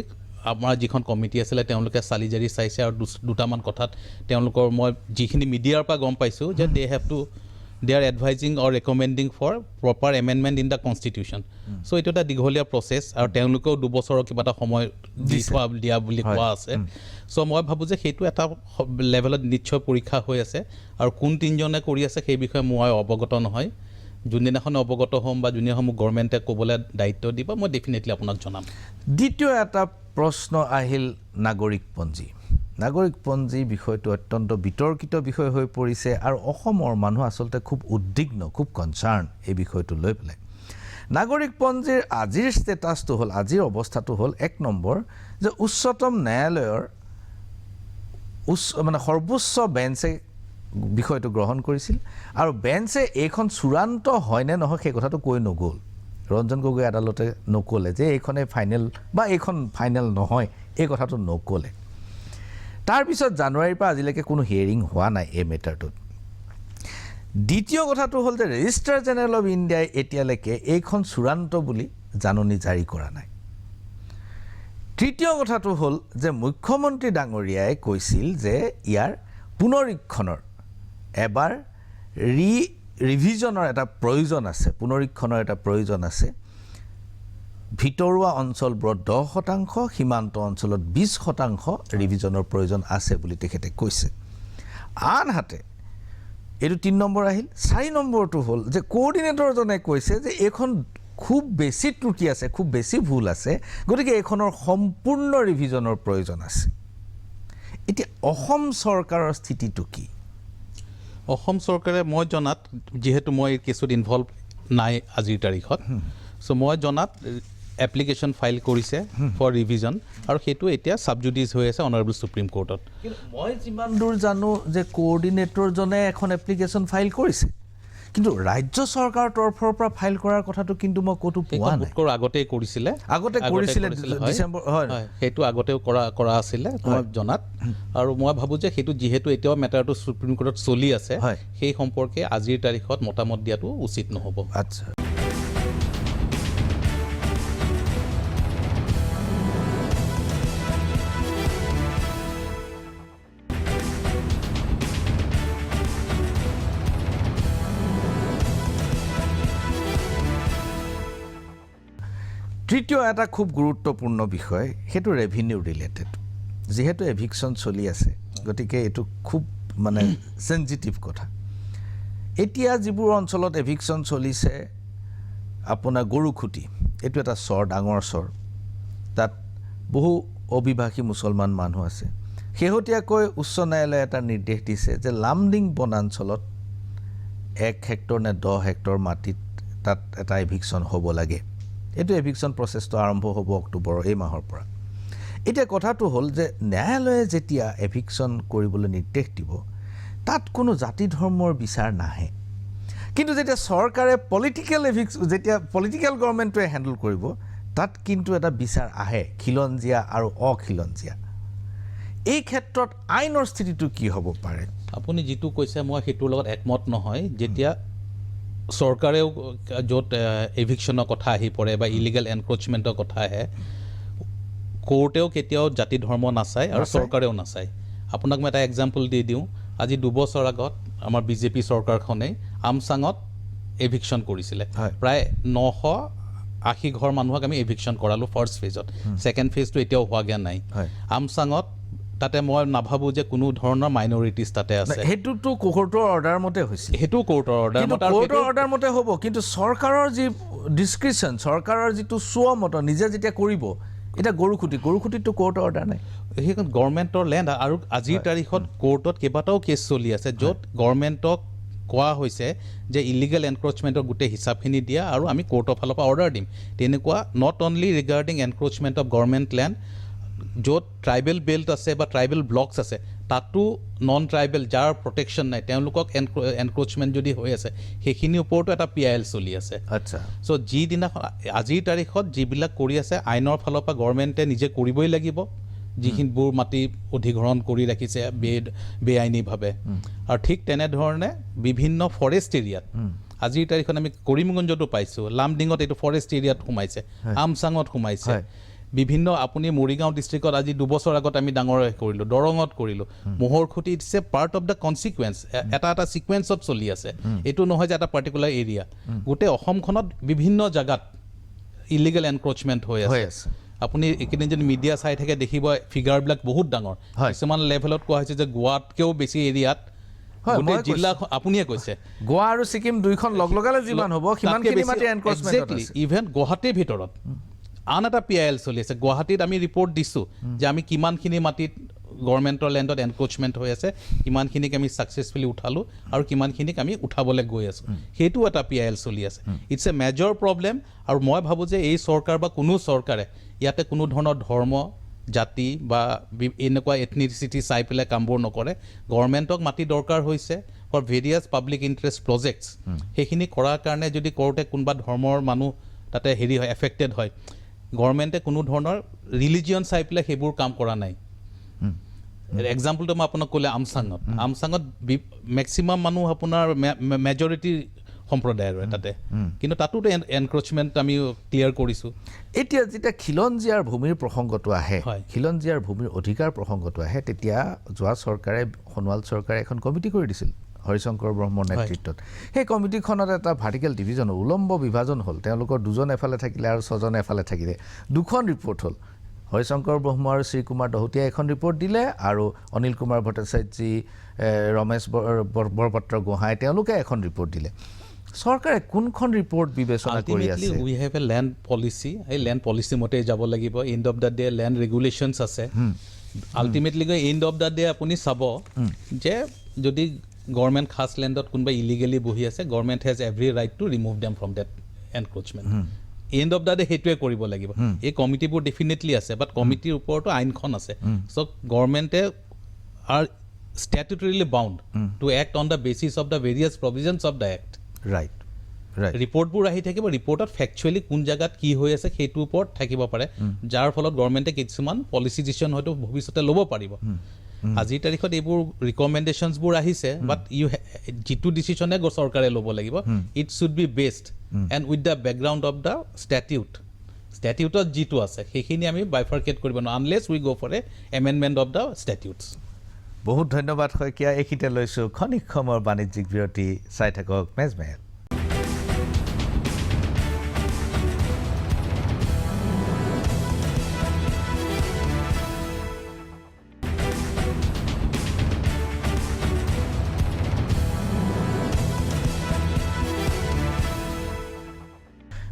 আমাৰ যিখন কমিটি আছিলে তেওঁলোকে চালি জাৰি চাইছে আৰু দুটামান কথাত তেওঁলোকৰ মই যিখিনি মিডিয়াৰ পৰা গম পাইছোঁ যে they are advising or recommending for proper amendment in the constitution so এইটো এটা দীঘলীয়া প্ৰচেছ আৰু তেওঁলোকেও 2 বছৰৰ কিবা এটা সময় দিয়া বুলি কোৱা আছে চ' মই ভাবোঁ যে সেইটো এটা লেভেলত নিশ্চয় পৰীক্ষা হৈ আছে আৰু কোন 3জনে কৰি আছে সেই বিষয়ে মই অৱগত নহয় যোনদিনাখন অৱগত হ'ম বা যোনদিনাখন গভৰ্ণমেণ্টে ক'বলৈ দায়িত্ব দিব মই ডেফিনেটলি আপোনাক জনাম দ্বিতীয় এটা প্ৰশ্ন আহিল নাগৰিকপঞ্জী বিষয়টো অত্যন্ত বিতৰ্কিত বিষয় হৈ পৰিছে আৰু অসমৰ মানুহ আচলতে খুব উদ্বিগ্ন খুব কনচাৰ্ণ এই বিষয়টো লৈ পেলাই নাগৰিকপঞ্জীৰ আজিৰ ষ্টেটাছটো হ'ল আজিৰ অৱস্থাটো হ'ল 1 নম্বৰ যে উচ্চতম ন্যায়ালয়ৰ সৰ্বোচ্চ বেঞ্চে বিষয়টো গ্ৰহণ কৰিছিল আৰু বেঞ্চে এইখন চূড়ান্ত হয় নে নহয় সেই কথাটো কৈ নগ'ল ৰঞ্জন গগৈ আদালতে নক'লে যে এইখনে ফাইনেল বা এইখন ফাইনেল নহয় এই কথাটো নক'লে তাৰপিছত জানুৱাৰীৰ পৰা আজিলৈকে কোনো হিয়াৰিং হোৱা নাই এই মেটাৰটোত দ্বিতীয় কথাটো হ'ল যে ৰেজিষ্ট্ৰাৰ জেনেৰেল অফ ইণ্ডিয়াই এতিয়ালৈকে এইখন চূড়ান্ত বুলি জাননী জাৰি কৰা নাই তৃতীয় কথাটো হ'ল যে মুখ্যমন্ত্ৰী ডাঙৰীয়াই কৈছিল যে ইয়াৰ পুনৰীক্ষণৰ এবাৰ ৰিভিজনৰ এটা প্ৰয়োজন আছে পুনৰীক্ষণৰ এটা প্ৰয়োজন আছে ভিতৰুৱা অঞ্চলবোৰত 10%, সীমান্ত অঞ্চলত 20% ৰিভিজনৰ প্ৰয়োজন আছে বুলি তেখেতে কৈছে। আনহাতে এইটো 3 নম্বৰ আহিল। 4 নম্বৰটো হ'ল যে কোঅৰ্ডিনেটৰজনে কৈছে যে এইখন খুব বেছি ত্ৰুটি আছে, খুব বেছি ভুল আছে, গতিকে এইখনৰ সম্পূৰ্ণ ৰিভিজনৰ প্ৰয়োজন আছে। এতিয়া অসম চৰকাৰৰ স্থিতিটো কি? অসম চৰকাৰে মই জনাত, যিহেতু মই এই কেছত ইনভলভ নাই আজিৰ তাৰিখত, চ' মই জনাত এপ্লিকেশ্যন ফাইল কৰিছে ফৰ ৰিভিজন, আৰু সেইটো এতিয়া ছাবজুডিচ হৈ আছে অনাৰেবল সুপ্ৰিম কোৰ্টত। মই যিমান দূৰ জানো যে কোঅৰ্ডিনেটৰজনে এখন এপ্লিকেশ্যন ফাইল কৰিছে, কিন্তু ৰাজ্য চৰকাৰৰ তৰফৰ পৰা ফাইল কৰাৰ কথাটো কিন্তু মই ক'তো পোৱা নাই। ভোটৰ আগতেই কৰিছিলে, ডিচেম্বৰ, হয়, সেইটো আগতেও কৰা আছিলে মই জনাত। আৰু মই ভাবোঁ যে সেইটো যিহেতু এতিয়াও মেটাৰটো সুপ্ৰিম কোৰ্টত চলি আছে, সেই সম্পৰ্কে আজিৰ তাৰিখত মতামত দিয়াটো উচিত নহ'ব। আচ্ছা, তৃতীয় এটা খুব গুৰুত্বপূৰ্ণ বিষয়, সেইটো ৰেভিনিউ ৰিলেটেড। যিহেতু এভিকশ্যন চলি আছে, গতিকে এইটো খুব মানে চেঞ্চিটিভ কথা। এতিয়া যিবোৰ অঞ্চলত এভিকশ্যন চলিছে, আপোনাৰ গৰুখুটি, এইটো এটা চৰ, ডাঙৰ চৰ, তাত বহু অভিবাসী মুছলমান মানুহ আছে। শেহতীয়াকৈ উচ্চ ন্যায়ালয়ে এটা নিৰ্দেশ দিছে যে লামডিং বনাঞ্চলত 1 হেক্টৰ নে 10 হেক্টৰ মাটিত তাত এটা এভিকশ্যন হ'ব লাগে। এইটো এভিকশ্যন প্ৰচেছটো আৰম্ভ হ'ব অক্টোবৰৰ এই মাহৰ পৰা। এতিয়া কথাটো হ'ল যে ন্যায়ালয়ে যেতিয়া এভিকশ্যন কৰিবলৈ নিৰ্দেশ দিব, তাত কোনো জাতি ধৰ্মৰ বিচাৰ নাহে। কিন্তু যেতিয়া চৰকাৰে যেতিয়া পলিটিকেল গভৰ্ণমেণ্টটোৱে হেণ্ডেল কৰিব, তাত কিন্তু এটা বিচাৰ আহে, খিলঞ্জীয়া আৰু অখিলঞ্জীয়া। এই ক্ষেত্ৰত আইনৰ স্থিতিটো কি হ'ব পাৰে? আপুনি যিটো কৈছে মই সেইটোৰ লগত একমত নহয়। যেতিয়া চৰকাৰেও য'ত এভিকশ্যনৰ কথা আহি পৰে বা ইলিগেল এনক্ৰ'চমেণ্টৰ কথা আহে, কোৰ্টেও কেতিয়াও জাতি ধৰ্ম নাচায় আৰু চৰকাৰেও নাচায়। আপোনাক মই এটা এক্সাম্পল দি দিওঁ। আজি 2 বছৰ আগত আমাৰ বিজেপি চৰকাৰখনে আমচাঙত এভিকশ্যন কৰিছিলে। প্ৰায় 980 ঘৰ মানুহক আমি এভিকশ্যন কৰালোঁ ফাৰ্ষ্ট ফেজত। ছেকেণ্ড ফেজটো এতিয়াও হোৱাগৈ নাই। আমচাঙত তাতে মই নাভাবোঁ যে কোনো ধৰণৰ মাইনৰিটিজ তাতে আছে। সেইটোতো কোৰ্টৰ অৰ্ডাৰ মতে হৈছিল, সেইটো কোৰ্টৰ অৰ্ডাৰ মতে হ'ব, কিন্তু চৰকাৰৰ যি ডিছক্ৰিপশ্যন, চৰকাৰৰ যিটো স্বমত নিজে যেতিয়া কৰিব, এতিয়া গৰুখুটিতো কোৰ্টৰ অৰ্ডাৰ নাই। সেইখন গভৰ্ণমেণ্টৰ লেণ্ড, আৰু আজিৰ তাৰিখত কোৰ্টত কেইবাটাও কেছ চলি আছে য'ত গভৰ্ণমেণ্টক কোৱা হৈছে যে ইলিগেল এনক্ৰ'চমেণ্টৰ গোটেই হিচাপখিনি দিয়া আৰু আমি কোৰ্টৰ ফালৰ পৰা অৰ্ডাৰ দিম। তেনেকুৱা not only regarding encroachment of government land, য'ত ট্ৰাইবেল বেল্ট আছে বা ট্ৰাইবেল ব্লকছ আছে, তাতো নন ট্ৰাইবেল যাৰ প্ৰটেকশ্যন নাই, তেওঁলোকক এনক্ৰ'চমেণ্ট যদি হৈ আছে, সেইখিনিৰ ওপৰতো এটা PIL চলি আছে। আচ্ছা, চ' যিদিনাখন আজিৰ তাৰিখত যিবিলাক কৰি আছে, আইনৰ ফালৰ পৰা গভৰ্ণমেণ্টে নিজে কৰিবই লাগিব। যিখিনিবোৰ মাটি অধিগ্ৰহণ কৰি ৰাখিছে বেআইনীভাৱে, আৰু ঠিক তেনেধৰণে বিভিন্ন ফৰেষ্ট এৰিয়াত আজিৰ তাৰিখত আমি কৰিমগঞ্জতো পাইছোঁ, লামডিঙত এইটো ফৰেষ্ট এৰিয়াত সোমাইছে, আমচাঙত সোমাইছে, বিভিন্ন আপুনি মৰিগাঁও ডিষ্ট্ৰিক্টত আজি 2 বছৰ আগত আমি ডাঙৰ কৰিলোঁ, দৰঙত কৰিলোঁ, মহৰখুটি। It's a part of the consequence, এটা ছিকুৱেঞ্চত চলি আছে। এইটো নহয় যে এটা পাৰ্টিকুলাৰ এৰিয়া, গোটেই অসমখনত বিভিন্ন জেগাত ইলিগেল এনক্ৰ'চমেণ্ট হৈ আছে। আপুনি এইকেইদিন যদি মিডিয়া চাই থাকে দেখিব ফিগাৰবিলাক বহুত ডাঙৰ। কিছুমান লেভেলত কোৱা হৈছে যে গোৱাতকৈও বেছি এৰিয়াত জিলা, আপুনিয়ে কৈছে গোৱা আৰু ছিকিম দুইখন লগ লগালে যিমান হ'ব সিমানখিনি মাটি এনক্ৰ'চমেণ্ট আছে। ইভেন গুৱাহাটীৰ ভিতৰত আন এটা PIL চলি আছে। গুৱাহাটীত আমি ৰিপৰ্ট দিছোঁ যে আমি কিমানখিনি মাটিত গভৰ্ণমেণ্টৰ লেণ্ডত এনক্ৰ'চমেণ্ট হৈ আছে, কিমানখিনিক আমি ছাকচেছফুলি উঠালোঁ আৰু কিমানখিনিক আমি উঠাবলৈ গৈ আছোঁ, সেইটো এটা PIL চলি আছে। It's a major problem. আৰু মই ভাবোঁ যে এই চৰকাৰ বা কোনো চৰকাৰে ইয়াতে কোনো ধৰণৰ ধৰ্ম, জাতি বা এনেকুৱা এথনিচিটি চাই পেলাই কামবোৰ নকৰে। গভৰ্ণমেণ্টক মাটি দৰকাৰ হৈছে for various public interest projects. সেইখিনি কৰাৰ কাৰণে যদি কোৰ্টে কোনোবা ধৰ্মৰ মানুহ তাতে হয়, এফেক্টেড হয়, গভৰ্ণমেণ্টে কোনো ধৰণৰ ৰিলিজিয়ন চাই পেলাই সেইবোৰ কাম কৰা নাই। এক্সাম্পলটো মই আপোনাক ক'লে আমচাঙত মেক্সিমাম মানুহ আপোনাৰ মেজৰিটি সম্প্ৰদায়ৰ তাতে, কিন্তু তাতোতো এনক্ৰ'চমেণ্ট আমি ক্লিয়াৰ কৰিছোঁ। এতিয়া যেতিয়া খিলঞ্জীয়াৰ ভূমিৰ প্ৰসংগটো আহে, খিলঞ্জীয়াৰ ভূমিৰ অধিকাৰ প্ৰসংগটো আহে, তেতিয়া যোৱা চৰকাৰে, সোণোৱাল চৰকাৰে এখন কমিটি কৰি দিছিল হৰিশংকৰ ব্ৰহ্মৰ নেতৃত্বত সেই কমিটিখনত এটা ভাৰ্টিকেল ডিভিজন উলম্ব বিভাজন হ'ল তেওঁলোকৰ দুজন এফালে থাকিলে আৰু ছজন এফালে থাকিলে দুখন ৰিপৰ্ট হ'ল হৰিশংকৰ ব্ৰহ্ম আৰু শ্ৰীকুমাৰ দহোতীয়াই এখন ৰিপৰ্ট দিলে আৰু অনিল কুমাৰ ভট্টাচাৰ্যী ৰমেশ বৰপাত্ৰ গোহাঁই তেওঁলোকে এখন ৰিপৰ্ট দিলে চৰকাৰে কোনখন ৰিপৰ্ট বিবেচনা কৰি আছে ultimately we have a land policy এই লেণ্ড পলিচি মতে যাব লাগিব and of the day land regulations আছে আল্টিমেটলি গৈ এণ্ড অফ দ্য ডে আপুনি চাব যে যদি গভৰ্ণমেণ্ট খাছ লেণ্ডত কোনোবা ইলিগেলি বহি আছে government has every right to remove them from that encroachment end of the day সেইটোৱে কৰিব লাগিব এই কমিটিবোৰ ডেফিনেটলি আছে বাট কমিটিৰ ওপৰতো আইনখন আছে চ' গভৰ্ণমেণ্টে are statutorily bound to act on the basis of the various provisions of the act right right ৰিপৰ্টবোৰ আহি থাকিব ৰিপৰ্টত ফেকচুৱেলি কোন জেগাত কি হৈ আছে সেইটোৰ ওপৰত থাকিব পাৰে যাৰ ফলত গভৰ্ণমেণ্টে কিছুমান পলিচি ডিচিশ্যন হয়তো ভৱিষ্যতে ল'ব পাৰিব আজিৰ তাৰিখত এইবোৰ ৰিকমেণ্ডেশ্যনছবোৰ আহিছে বাট যিটো ডিচিশ্যনে চৰকাৰে ল'ব লাগিব it should be based and with the background of the ষ্টেটিউটত যিটো আছে সেইখিনি আমি বাইফাৰ্কেট কৰিব নোৱাৰোঁ unless we go' for a amendment of the statutes বহুত ধন্যবাদ শইকীয়া এইখিনিতে লৈছোঁ ক্ষণিক সময়ৰ বাণিজ্যিক বিৰতি চাই থাকক মেজমেল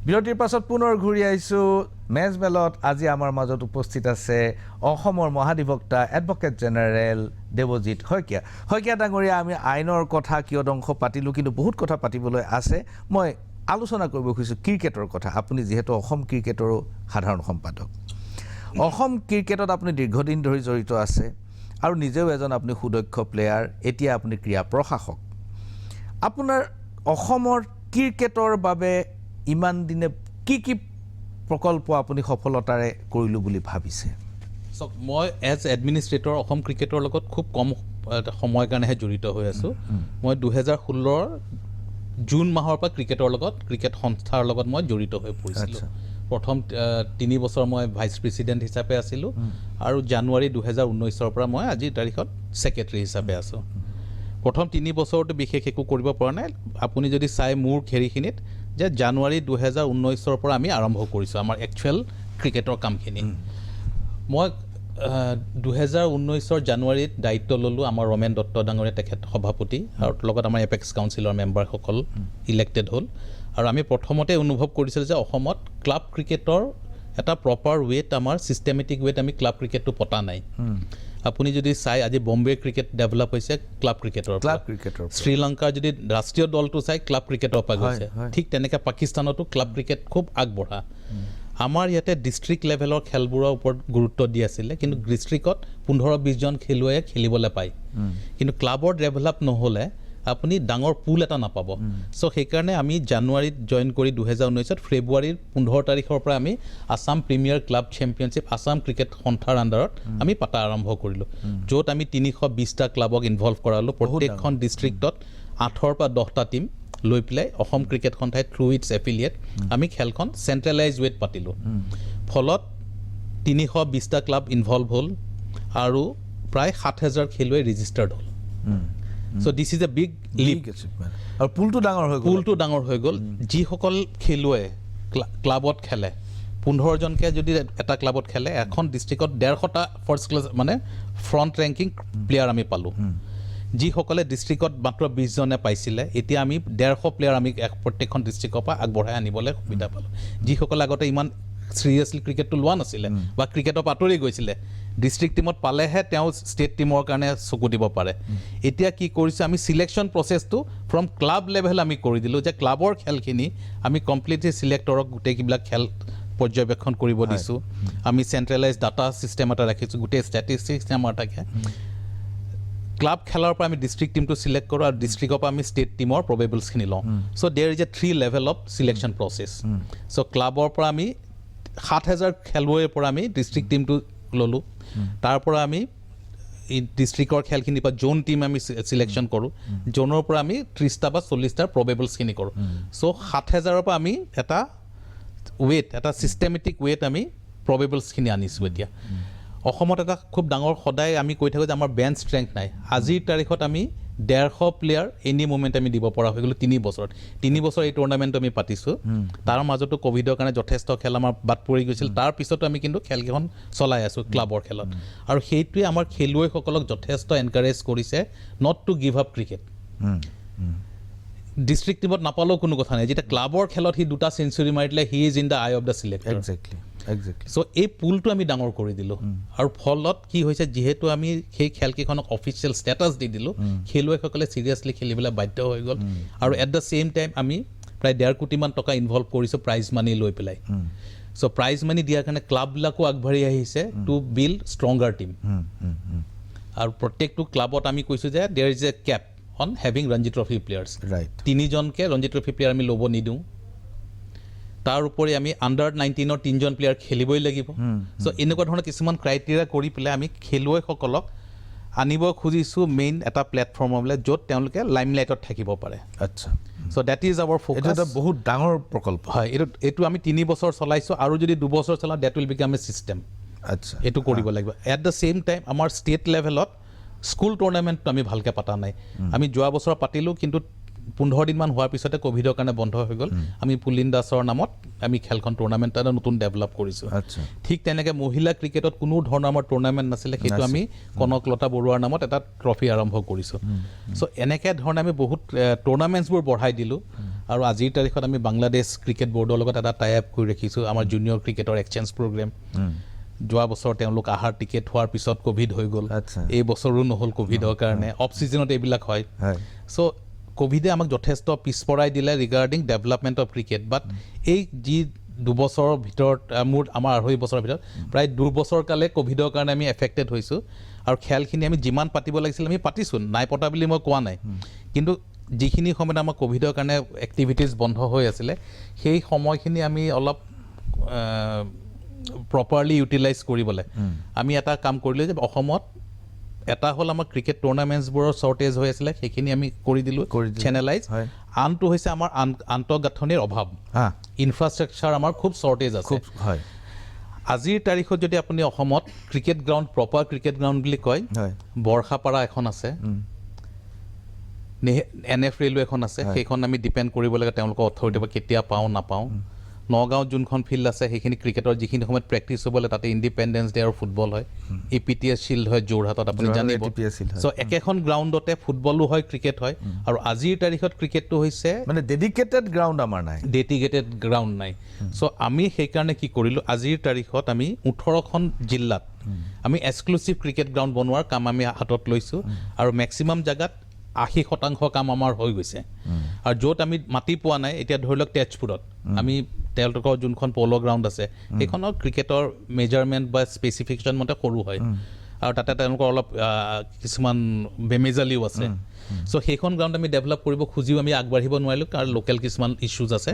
বিৰতিৰ পাছত পুনৰ ঘূৰি আহিছোঁ মেজমেলত আজি আমাৰ মাজত উপস্থিত আছে অসমৰ মহাধিবক্তা এডভকেট জেনেৰেল দেৱজিৎ শইকীয়া ডাঙৰীয়া আমি আইনৰ কথা কিয়দংশ পাতিলোঁ কিন্তু বহুত কথা পাতিবলৈ আছে মই আলোচনা কৰিব খুজিছোঁ ক্ৰিকেটৰ কথা আপুনি যিহেতু অসম ক্ৰিকেটৰো সাধাৰণ সম্পাদক অসম ক্ৰিকেটত আপুনি দীৰ্ঘদিন ধৰি জড়িত আছে আৰু নিজেও এজন আপুনি সুদক্ষ প্লেয়াৰ এতিয়া আপুনি ক্ৰীড়া প্ৰশাসক আপোনাৰ অসমৰ ক্ৰিকেটৰ বাবে ইমান দিনে কি প্ৰকল্প আপুনি সফলতাৰে কৰিলোঁ বুলি ভাবিছে চাওক মই এজ এডমিনিষ্ট্ৰেটৰ অসম ক্ৰিকেটৰ লগত খুব কম সময়ৰ কাৰণেহে জড়িত হৈ আছোঁ মই 2016 জুন মাহৰ পৰা ক্ৰিকেট সংস্থাৰ লগত মই জড়িত হৈ পৰিছিলোঁ প্ৰথম 3 বছৰ মই ভাইচ প্ৰেছিডেণ্ট হিচাপে আছিলোঁ আৰু জানুৱাৰী 2019ৰ পৰা মই আজিৰ তাৰিখত ছেক্ৰেটাৰী হিচাপে আছোঁ প্ৰথম 3 বছৰতো বিশেষ একো কৰিব পৰা নাই আপুনি যদি চাই মোৰ খেৰিখিনিত যে জানুৱাৰী 2019ৰ পৰা আমি আৰম্ভ কৰিছোঁ আমাৰ একচুৱেল ক্ৰিকেটৰ কামখিনি মই 2019ৰ জানুৱাৰীত দায়িত্ব ল'লোঁ আমাৰ ৰমেন দত্ত ডাঙৰীয়া তেখেত সভাপতি আৰু লগত আমাৰ এপেক্স কাউন্সিলৰ মেম্বাৰসকল ইলেক্টেড হ'ল আৰু আমি প্ৰথমতে অনুভৱ কৰিছিলোঁ যে অসমত ক্লাব ক্ৰিকেটৰ এটা প্ৰপাৰ ৱেত আমাৰ ছিষ্টেমেটিক ৱেত আমি ক্লাব ক্ৰিকেটটো পতা নাই আপুনি যদি চাই আজি বম্বে ক্ৰিকেট ডেভেলপ হৈছে ক্লাব ক্ৰিকেটৰ শ্ৰীলংকাৰ যদি ৰাষ্ট্ৰীয় দলটো চাই ক্লাব ক্ৰিকেটৰ পৰা গৈছে ঠিক তেনেকৈ পাকিস্তানতো ক্লাব ক্ৰিকেট খুব আগবঢ়া আমাৰ ইয়াতে ডিষ্ট্ৰিক্ট লেভেলৰ খেলবোৰৰ ওপৰত গুৰুত্ব দি আছিলে কিন্তু ডিষ্ট্ৰিক্টত 15-20 জন খেলুৱৈয়ে খেলিবলৈ পায় কিন্তু ক্লাবৰ ডেভেলপ নহ'লে আপুনি ডাঙৰ পুল এটা নাপাব চ' সেইকাৰণে আমি জানুৱাৰীত জইন কৰি 2019ত ফেব্ৰুৱাৰীৰ 15 তাৰিখৰ পৰা আমি Assam premier club championship Assam cricket সন্থাৰ আণ্ডাৰত আমি পাতা আৰম্ভ কৰিলোঁ য'ত আমি 320টা ক্লাবক ইনভলভ কৰালোঁ প্ৰত্যেকখন ডিষ্ট্ৰিক্টত 8ৰ পৰা 10টা টীম লৈ পেলাই অসম ক্ৰিকেট সন্থাই থ্ৰু ইটছ এফিলিয়েট আমি খেলখন চেণ্ট্ৰেলাইজ ৱেত পাতিলোঁ ফলত 320টা ক্লাব ইনভলভ হ'ল আৰু প্ৰায় 7,000 খেলুৱৈ ৰেজিষ্টাৰ্ড হ'ল So this is a big leap. আৰু পুলটো ডাঙৰ হৈ গ'ল যিসকল খেলুৱৈ ক্লাবত খেলে 15 জনকে যদি এটা ক্লাবত খেলে এখন ডিষ্ট্ৰিক্টত 150টা ফাৰ্ষ্ট ক্লাছ মানে ফ্ৰণ্ট ৰেংকিং প্লেয়াৰ আমি পালোঁ যিসকলে ডিষ্ট্ৰিক্টত মাত্ৰ 20 জনে পাইছিলে এতিয়া আমি 150 প্লেয়াৰ আমি প্ৰত্যেকখন ডিষ্ট্ৰিক্টৰ পৰা আগবঢ়াই আনিবলৈ সুবিধা পালোঁ যিসকলে আগতে ইমান চিৰিয়াছলি ক্ৰিকেটটো লোৱা নাছিলে বা ক্ৰিকেটৰ পৰা আঁতৰি গৈছিলে ডিষ্ট্ৰিক্ট টীমত পালেহে তেওঁ ষ্টেট টীমৰ কাৰণে চকু দিব পাৰে এতিয়া কি কৰিছোঁ আমি চিলেকশ্যন প্ৰচেছটো ফ্ৰম ক্লাব লেভেল আমি কৰি দিলোঁ যে ক্লাবৰ খেলখিনি আমি কমপ্লিটলি চিলেক্টৰক গোটেইবিলাক খেল পৰ্যবেক্ষণ কৰিব দিছোঁ আমি চেণ্ট্ৰেলাইজ ডাটা ছিষ্টেম এটা ৰাখিছোঁ গোটেই ষ্টেটিষ্টিক্স আমাৰ থাকে ক্লাব খেলাৰ পৰা আমি ডিষ্ট্ৰিক্ট টীমটো চিলেক্ট কৰোঁ আৰু ডিষ্ট্ৰিক্টৰ পৰা আমি ষ্টেট টীমৰ প্ৰবেবলছখিনি লওঁ so' there is a 3 level of selection process so' ক্লাবৰ পৰা আমি 7,000 খেলুৱৈৰ পৰা আমি ডিষ্ট্ৰিক্ট টীমটো ল'লোঁ তাৰ পৰা আমি ডিষ্ট্ৰিক্টৰ খেলখিনিৰ পৰা জ'ন টীম আমি চিলেকশ্যন কৰোঁ জ'নৰ পৰা আমি 30টা বা 40টাৰ প্ৰবেবলছখিনি কৰোঁ চ' 7,000ৰ পৰা আমি এটা ৱেট এটা ছিষ্টেমেটিক ৱেট আমি প্ৰবেবলছখিনি আনিছোঁ এতিয়া অসমত এটা খুব ডাঙৰ সদায় আমি কৈ থাকোঁ যে আমাৰ বেঞ্চ ষ্ট্ৰেংথ নাই আজিৰ তাৰিখত আমি 150 প্লেয়াৰ এনি মুমেণ্ট আমি দিব পৰা হৈ গ'লো 3 বছৰত 3 বছৰ এই টুৰ্ণামেণ্ট আমি পাতিছোঁ তাৰ মাজতো ক'ভিডৰ কাৰণে যথেষ্ট খেল আমাৰ বাদ পৰি গৈছিল তাৰ পিছতো আমি কিন্তু খেলকেইখন চলাই আছোঁ ক্লাবৰ খেলত আৰু সেইটোৱে আমাৰ খেলুৱৈসকলক যথেষ্ট এনকাৰেজ কৰিছে not to give up cricket district টিমত নাপালেও কোনো কথা নাই যেতিয়া ক্লাবৰ খেলত সি 2টা চেঞ্চুৰী মাৰি দিলে he is in the eye of the selector exactly so' এই পুলটো আমি ডাঙৰ কৰি দিলোঁ আৰু ফলত কি হৈছে যিহেতু আমি সেই খেলকেইখনক অফিচিয়েল ষ্টেটাছ দি দিলোঁ খেলুৱৈসকলে চিৰিয়াছলি খেলিবলৈ বাধ্য হৈ গ'ল আৰু এট দ্য ছেইম টাইম আমি প্ৰায় 1.5 কোটিমান টকা ইনভলভ কৰিছোঁ প্ৰাইজ মানি লৈ পেলাই চ' প্ৰাইজ মানি দিয়াৰ কাৰণে ক্লাববিলাকো আগবাঢ়ি আহিছে টু বিল্ড ষ্ট্ৰংগাৰ টিম আৰু প্ৰত্যেকটো ক্লাবত আমি কৈছোঁ যে there is a cap on having Ranji trophy players right 3জনকৈ ৰঞ্জি ট্ৰফি প্লেয়াৰ আমি ল'ব নিদিওঁ তাৰ উপৰি আমি আণ্ডাৰ 19ৰ 3জন প্লেয়াৰ খেলিবই লাগিব চ' এনেকুৱা ধৰণৰ কিছুমান ক্ৰাইটেৰিয়া কৰি পেলাই আমি খেলুৱৈসকলক আনিব খুজিছোঁ মেইন এটা প্লেটফৰ্মলৈ য'ত তেওঁলোকে লাইমলাইটত থাকিব পাৰে আচ্ছা চ' ডেট ইজ আৱাৰ ফ'কাছ এটা বহুত ডাঙৰ প্ৰকল্প হয় এইটো আমি 3 বছৰ চলাইছোঁ আৰু যদি 2 বছৰ চলাওঁ that will become a system আচ্ছা এইটো কৰিব লাগিব এট দ্য ছেইম টাইম আমাৰ ষ্টেট লেভেলত স্কুল টুৰ্ণামেণ্টটো আমি ভালকৈ পতা নাই আমি যোৱা বছৰ পাতিলোঁ কিন্তু 15 দিনমান হোৱাৰ পিছতে ক'ভিডৰ কাৰণে বন্ধ হৈ গ'ল আমি পুলিন দাসৰ নামত আমি খেলখন টুৰ্ণামেণ্ট এটা নতুন ডেভেলপ কৰিছোঁ ঠিক তেনেকৈ মহিলা ক্ৰিকেটত কোনো ধৰণৰ আমাৰ টুৰ্ণামেণ্ট নাছিলে সেইটো আমি কনকলতা বৰুৱাৰ নামত এটা ট্ৰফি আৰম্ভ কৰিছোঁ চ' এনেকৈ ধৰণে আমি বহুত টুৰ্ণামেণ্টছবোৰ বঢ়াই দিলোঁ আৰু আজিৰ তাৰিখত আমি বাংলাদেশ ক্ৰিকেট বৰ্ডৰ লগত এটা টাই আপ কৰি ৰাখিছোঁ আমাৰ জুনিয়ৰ ক্ৰিকেটৰ এক্সচেঞ্জ প্ৰগ্ৰেম যোৱা বছৰ তেওঁলোক আহাৰ টিকেট হোৱাৰ পিছত ক'ভিড হৈ গ'ল এই বছৰো নহ'ল ক'ভিডৰ কাৰণে অফ ছিজনত এইবিলাক হয় চ' ক'ভিডে আমাক যথেষ্ট পিছপৰাই দিলে ৰিগাৰ্ডিং ডেভেলপমেণ্ট অফ ক্ৰিকেট বাট এই যি 2 বছৰৰ ভিতৰত আমাৰ 2.5 বছৰৰ ভিতৰত প্ৰায় 2 বছৰ কালে ক'ভিডৰ কাৰণে আমি এফেক্টেড হৈছোঁ আৰু খেলখিনি আমি যিমান পাতিব লাগিছিল আমি পাতিছোঁ নাই পতা বুলি মই কোৱা নাই কিন্তু যিখিনি সময়ত আমাৰ ক'ভিডৰ কাৰণে এক্টিভিটিজ বন্ধ হৈ আছিলে সেই সময়খিনি আমি অলপ প্ৰপাৰলি ইউটিলাইজ কৰিবলৈ আমি এটা কাম কৰিলোঁ যে অসমত এটা হ'ল আমাৰ ক্ৰিকেট টুৰ্ণামেণ্টছবোৰৰ শ্বৰ্টেজ হৈ আছিলে সেইখিনি আমি কৰি দিলোঁ চেনেলাইজ আনটো হৈছে আমাৰ আন্তঃগাঁথনিৰ অভাৱ ইনফ্ৰাষ্ট্ৰাকচাৰ আমাৰ খুব শ্বৰ্টেজ আছে আজিৰ তাৰিখত যদি আপুনি অসমত cricket ground proper cricket ground বুলি কয় বৰ্ষাপাৰা এখন আছে NF ৰেলৱে এখন আছে সেইখন আমি ডিপেণ্ড কৰিব লাগে তেওঁলোকৰ অথৰিটিৰ পৰা কেতিয়া পাওঁ নাপাওঁ নগাঁৱত যোনখন ফিল্ড আছে সেইখিনি ক্ৰিকেটৰ যিখিনি সময়ত প্ৰেক্টিছ হ'বলৈ তাতে ইণ্ডিপেণ্ডেঞ্চ ডে আৰু ফুটবল হয় APTS শিল্ড হয় যোৰহাটত আপুনি জানিব চ' একেখন গ্ৰাউণ্ডতে ফুটবলো হয় ক্ৰিকেট হয় আৰু আজিৰ তাৰিখত ক্ৰিকেটটো হৈছে মানে ডেডিকেটেড গ্ৰাউণ্ড আমাৰ নাই ডেডিকেটেড গ্ৰাউণ্ড নাই চ' আমি সেইকাৰণে কি কৰিলোঁ আজিৰ তাৰিখত আমি 18খন জিলাত আমি এক্সক্লুচিভ ক্ৰিকেট গ্ৰাউণ্ড বনোৱাৰ কাম আমি হাতত লৈছোঁ আৰু মেক্সিমাম জেগাত 80% কাম আমাৰ হৈ গৈছে আৰু য'ত আমি মাটি পোৱা নাই এতিয়া ধৰি লওক তেজপুৰত আমি তেওঁলোকৰ যোনখন প'ল' গ্ৰাউণ্ড আছে সেইখনৰ ক্ৰিকেটৰ মেজাৰমেণ্ট বা স্পেচিফিকেশ্যন মতে সৰু হয় আৰু তাতে তেওঁলোকৰ অলপ কিছুমান বেমেজালিও আছে চ' সেইখন গ্ৰাউণ্ড আমি ডেভেলপ কৰিব খুজিও আমি আগবাঢ়িব নোৱাৰিলোঁ কাৰণ লোকেল কিছুমান ইছ্যুজ আছে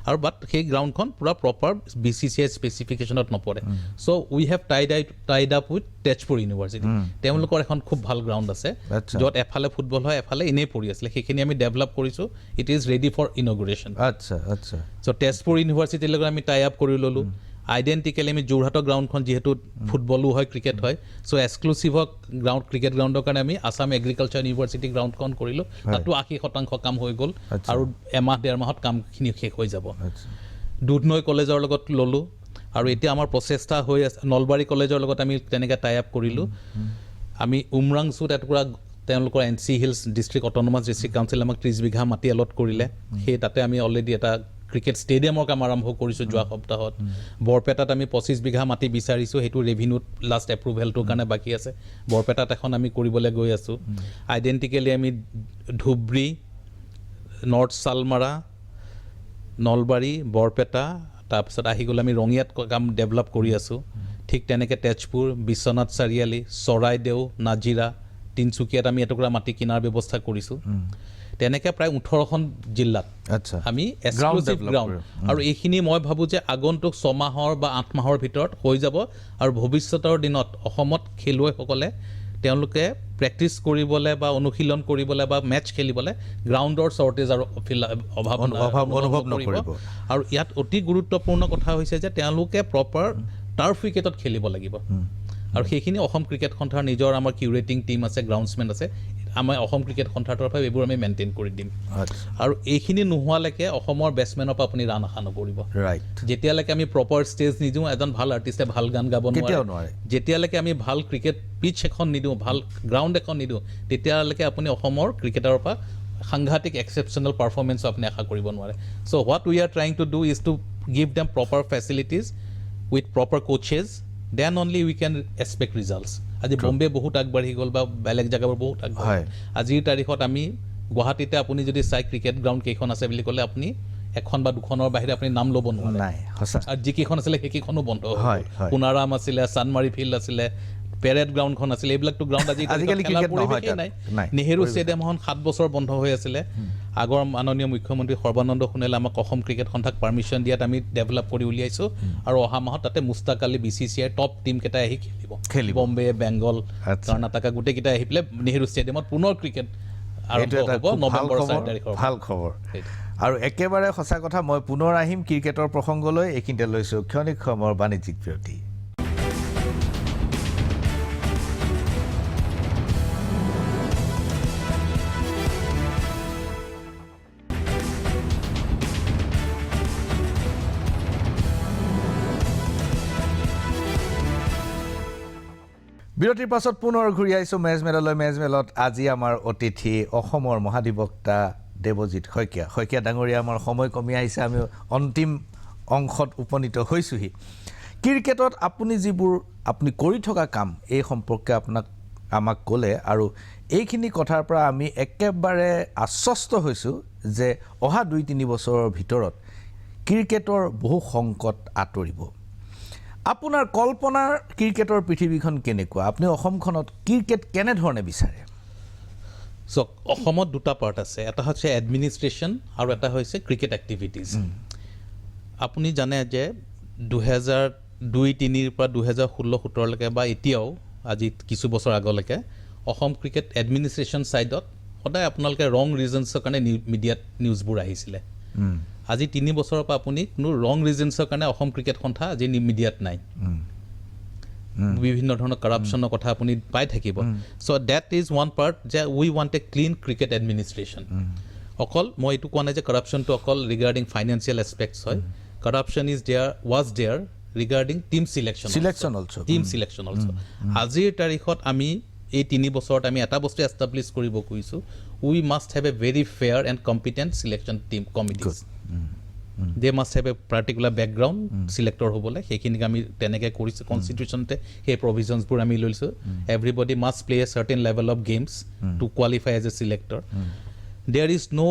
আৰু বাট সেই গ্ৰাউণ্ডখন পূৰা প্ৰপাৰ BCCI স্পেচিফিকেশ্যনত নপৰে so' we have tied up with Tezpur university তেওঁলোকৰ এখন খুব ভাল গ্ৰাউণ্ড আছে য'ত এফালে ফুটবল হয় এফালে এনেই পৰি আছিলে সেইখিনি আমি ডেভেলপ কৰিছোঁ ইট ইজ ৰেডি ফৰ ইনগুৰেশ্যন চ' তেজপুৰ ইউনিভাৰ্চিটিৰ লগত আমি টাই আপ কৰি ল'লোঁ আইডেণ্টিকেলি আমি যোৰহাটৰ গ্ৰাউণ্ডখন যিহেতু ফুটবলো হয় ক্ৰিকেট হয় চ' এক্সক্লুচিভ গ্ৰাউণ্ড ক্ৰিকেট গ্ৰাউণ্ডৰ কাৰণে আমি আছাম এগ্ৰিকালচাৰ ইউনিভাৰ্চিটি গ্ৰাউণ্ডখন কৰিলোঁ তাতো 80% কাম হৈ গ'ল আৰু এমাহ 1.5 মাহত কামখিনি শেষ হৈ যাব দুধনৈ কলেজৰ লগত ল'লোঁ আৰু এতিয়া আমাৰ প্ৰচেষ্টা হৈ আছে নলবাৰী কলেজৰ লগত আমি তেনেকৈ টাই আপ কৰিলোঁ আমি উমৰাংচুত এটুকুৰা তেওঁলোকৰ NC hills district autonomous district council আমাক 30 বিঘা মাটি এলট কৰিলে সেই তাতে আমি অলৰেডি এটা ক্ৰিকেট ষ্টেডিয়ামৰ কাম আৰম্ভ কৰিছোঁ যোৱা সপ্তাহত বৰপেটাত আমি 25 বিঘা মাটি বিচাৰিছোঁ সেইটো ৰেভিনিউত লাষ্ট এপ্ৰুভেলটোৰ কাৰণে বাকী আছে বৰপেটাত এখন আমি কৰিবলৈ গৈ আছোঁ আইডেণ্টিকেলি আমি ধুবুৰী নৰ্থ চালমাৰা নলবাৰী বৰপেটা তাৰপিছত আহি গ'লে আমি ৰঙিয়াত কাম ডেভেলপ কৰি আছোঁ ঠিক তেনেকৈ তেজপুৰ বিশ্বনাথ চাৰিআলি চৰাইদেউ নাজিৰা তিনিচুকীয়াত আমি এটুকুৰা মাটি কিনাৰ ব্যৱস্থা কৰিছোঁ তেনেকৈ প্ৰায় 18খন জিলাত আমি এক্সক্লুচিভ গ্ৰাউণ্ড আৰু এইখিনি মই ভাবোঁ যে আগন্তুক 6 মাহৰ বা 8 মাহৰ ভিতৰত হৈ যাব আৰু ভৱিষ্যতৰ দিনত অসমত খেলুৱৈসকলে তেওঁলোকে প্ৰেক্টিছ কৰিবলৈ বা অনুশীলন কৰিবলৈ বা মেটচ খেলিবলৈ গ্ৰাউণ্ডৰ শ্বৰ্টেজ আৰু অভাৱ অনুভৱ নকৰিব আৰু ইয়াত অতি গুৰুত্বপূৰ্ণ কথা হৈছে যে তেওঁলোকে প্ৰপাৰ টাৰ্ফ উইকেটত খেলিব লাগিব আৰু সেইখিনি অসম ক্ৰিকেট সন্থাৰ নিজৰ আমাৰ কিউৰেটিং টিম আছে গ্ৰাউণ্ডছমেন আছে আমাৰ অসম ক্ৰিকেট সন্থাৰ তৰফে এইবোৰ আমি মেইনটেইন কৰি দিম আচ্ছা আৰু এইখিনি নোহোৱালৈকে অসমৰ বেটছমেনৰ পৰা আপুনি ৰান আশা নকৰিব ৰাইট যেতিয়ালৈকে আমি প্ৰপাৰ ষ্টেজ নিদিওঁ এজন ভাল আৰ্টিষ্টে ভাল গান গাব কেতিয়াও নোৱাৰে নোৱাৰে যেতিয়ালৈকে আমি ভাল ক্ৰিকেট পিচ এখন নিদিওঁ ভাল গ্ৰাউণ্ড এখন নিদিওঁ তেতিয়ালৈকে আপুনি অসমৰ ক্ৰিকেটাৰৰ পৰা সাংঘাতিক এক্সেপশ্যনেল পাৰফৰ্মেঞ্চো আপুনি আশা কৰিব নোৱাৰে so' what we are trying to do is to give them proper facilities with proper coaches then only we can expect results আজি বম্বে বহুত আগবাঢ়ি গ'ল বা বেলেগ জেগাবোৰ বহুত আগবাঢ়ি আজিৰ তাৰিখত আমি গুৱাহাটীতে আপুনি যদি চাই ক্ৰিকেট গ্ৰাউণ্ড কেইখন আছে বুলি ক'লে আপুনি এখন বা দুখনৰ বাহিৰে আপুনি নাম ল'ব নোৱাৰে নাই সঁচা আৰু যিকেইখন আছিলে সেইকেইখনো বন্ধ হয়, হয়। পুনাৰাম আছিলে চানমাৰী ফিল্ড আছিলে পেৰেড গ্ৰাউণ্ডখন আছিলে এইবিলাকতো গ্ৰাউণ্ড আজিকালি ক্ৰিকেট নহয় তাত। নাই নাই। নেহেৰু ষ্টেডিয়ামখন 7 বছৰ বন্ধ হৈ আছিলে আগৰ মাননীয় মুখ্যমন্ত্ৰী সৰ্বানন্দ সোণোৱালে আমাক অসম ক্ৰিকেট সন্থাক পাৰ্মিশ্যন দিয়াত আমি ডেভেলপ কৰি উলিয়াইছোঁ আৰু অহা মাহত তাতে মুস্তাক আলী BCCI টপ টীমকেইটাই আহি খেলিব। বম্বে বেংগল আচ্ছা। কৰ্ণাটকা গোটেইকেইটাই আহি পেলাই নেহেৰু ষ্টেডিয়ামত পুনৰ ক্ৰিকেট আৰম্ভ এইটো এটা হ'ব খুব ভাল নৱেম্বৰৰ 4 খবৰ তাৰিখৰ পৰা। ভাল খবৰ সেইটো। আৰু একেবাৰে সঁচা কথা মই পুনৰ আহিম ক্ৰিকেটৰ প্ৰসংগলৈ এইখিনিতে লৈছোঁ ক্ষণিক সময়ৰ বাণিজ্যিক বিৰতি বিৰতিৰ পাছত পুনৰ ঘূৰি আহিছোঁ মেজমেললৈ মেজমেলত আজি আমাৰ অতিথি অসমৰ মহাধিবক্তা দেৱজিৎ শইকীয়া ডাঙৰীয়া আমাৰ সময় কমি আহিছে আমি অন্তিম অংশত উপনীত হৈছোঁহি ক্ৰিকেটত আপুনি যিবোৰ আপুনি কৰি থকা কাম এই সম্পৰ্কে আমাক ক'লে আৰু এইখিনি কথাৰ পৰা আমি একেবাৰে আশ্বস্ত হৈছোঁ যে অহা 2-3 বছৰৰ ভিতৰত ক্ৰিকেটৰ বহু সংকট আঁতৰিব আপোনাৰ কল্পনাৰ ক্ৰিকেটৰ পৃথিৱীখন কেনেকুৱা আপুনি অসমখনত ক্ৰিকেট কেনেধৰণে বিচাৰে চাওক অসমত দুটা পাৰ্ট আছে এটা হৈছে এডমিনিষ্ট্ৰেশ্যন আৰু এটা হৈছে ক্ৰিকেট এক্টিভিটিজ আপুনি জানে যে 2002-03 পৰা 2016-17লৈকে বা এতিয়াও আজি কিছু বছৰ আগলৈকে অসম ক্ৰিকেট এডমিনিষ্ট্ৰেশ্যন ছাইডত সদায় আপোনালোকে ৰং ৰিজনছৰ কাৰণে মিডিয়াত নিউজবোৰ আহিছিলে আজি 3 বছৰৰ পৰা আপুনি কোনো ৰং ৰিজনছৰ কাৰণে অসম ক্ৰিকেট সন্থা আজি মিডিয়াত নাই বিভিন্ন ধৰণৰ কৰাপশ্যনৰ কথা আপুনি পাই থাকিব so' that is one part যে we want a clean cricket administration অকল মই এইটো কোৱা নাই যে কৰাপশ্যনটো অকল ৰিগাৰ্ডিং ফাইনেন্সিয়েল এছপেক্টছ হয় corruption is was there regarding team selection also' team selection also' আজিৰ তাৰিখত আমি এই 3 বছৰত আমি এটা বস্তু এষ্টাব্লিছ কৰিব খুজিছোঁ we must have a very fair and competent selection team committees they must have a particular background selector হ'বলৈ সেইখিনিক আমি তেনেকৈ কৰিছোঁ কনষ্টিটিউশ্যনতে সেই প্ৰভিজনছবোৰ আমি লৈছোঁ everybody must play a certain level of games to qualify as a selector there is no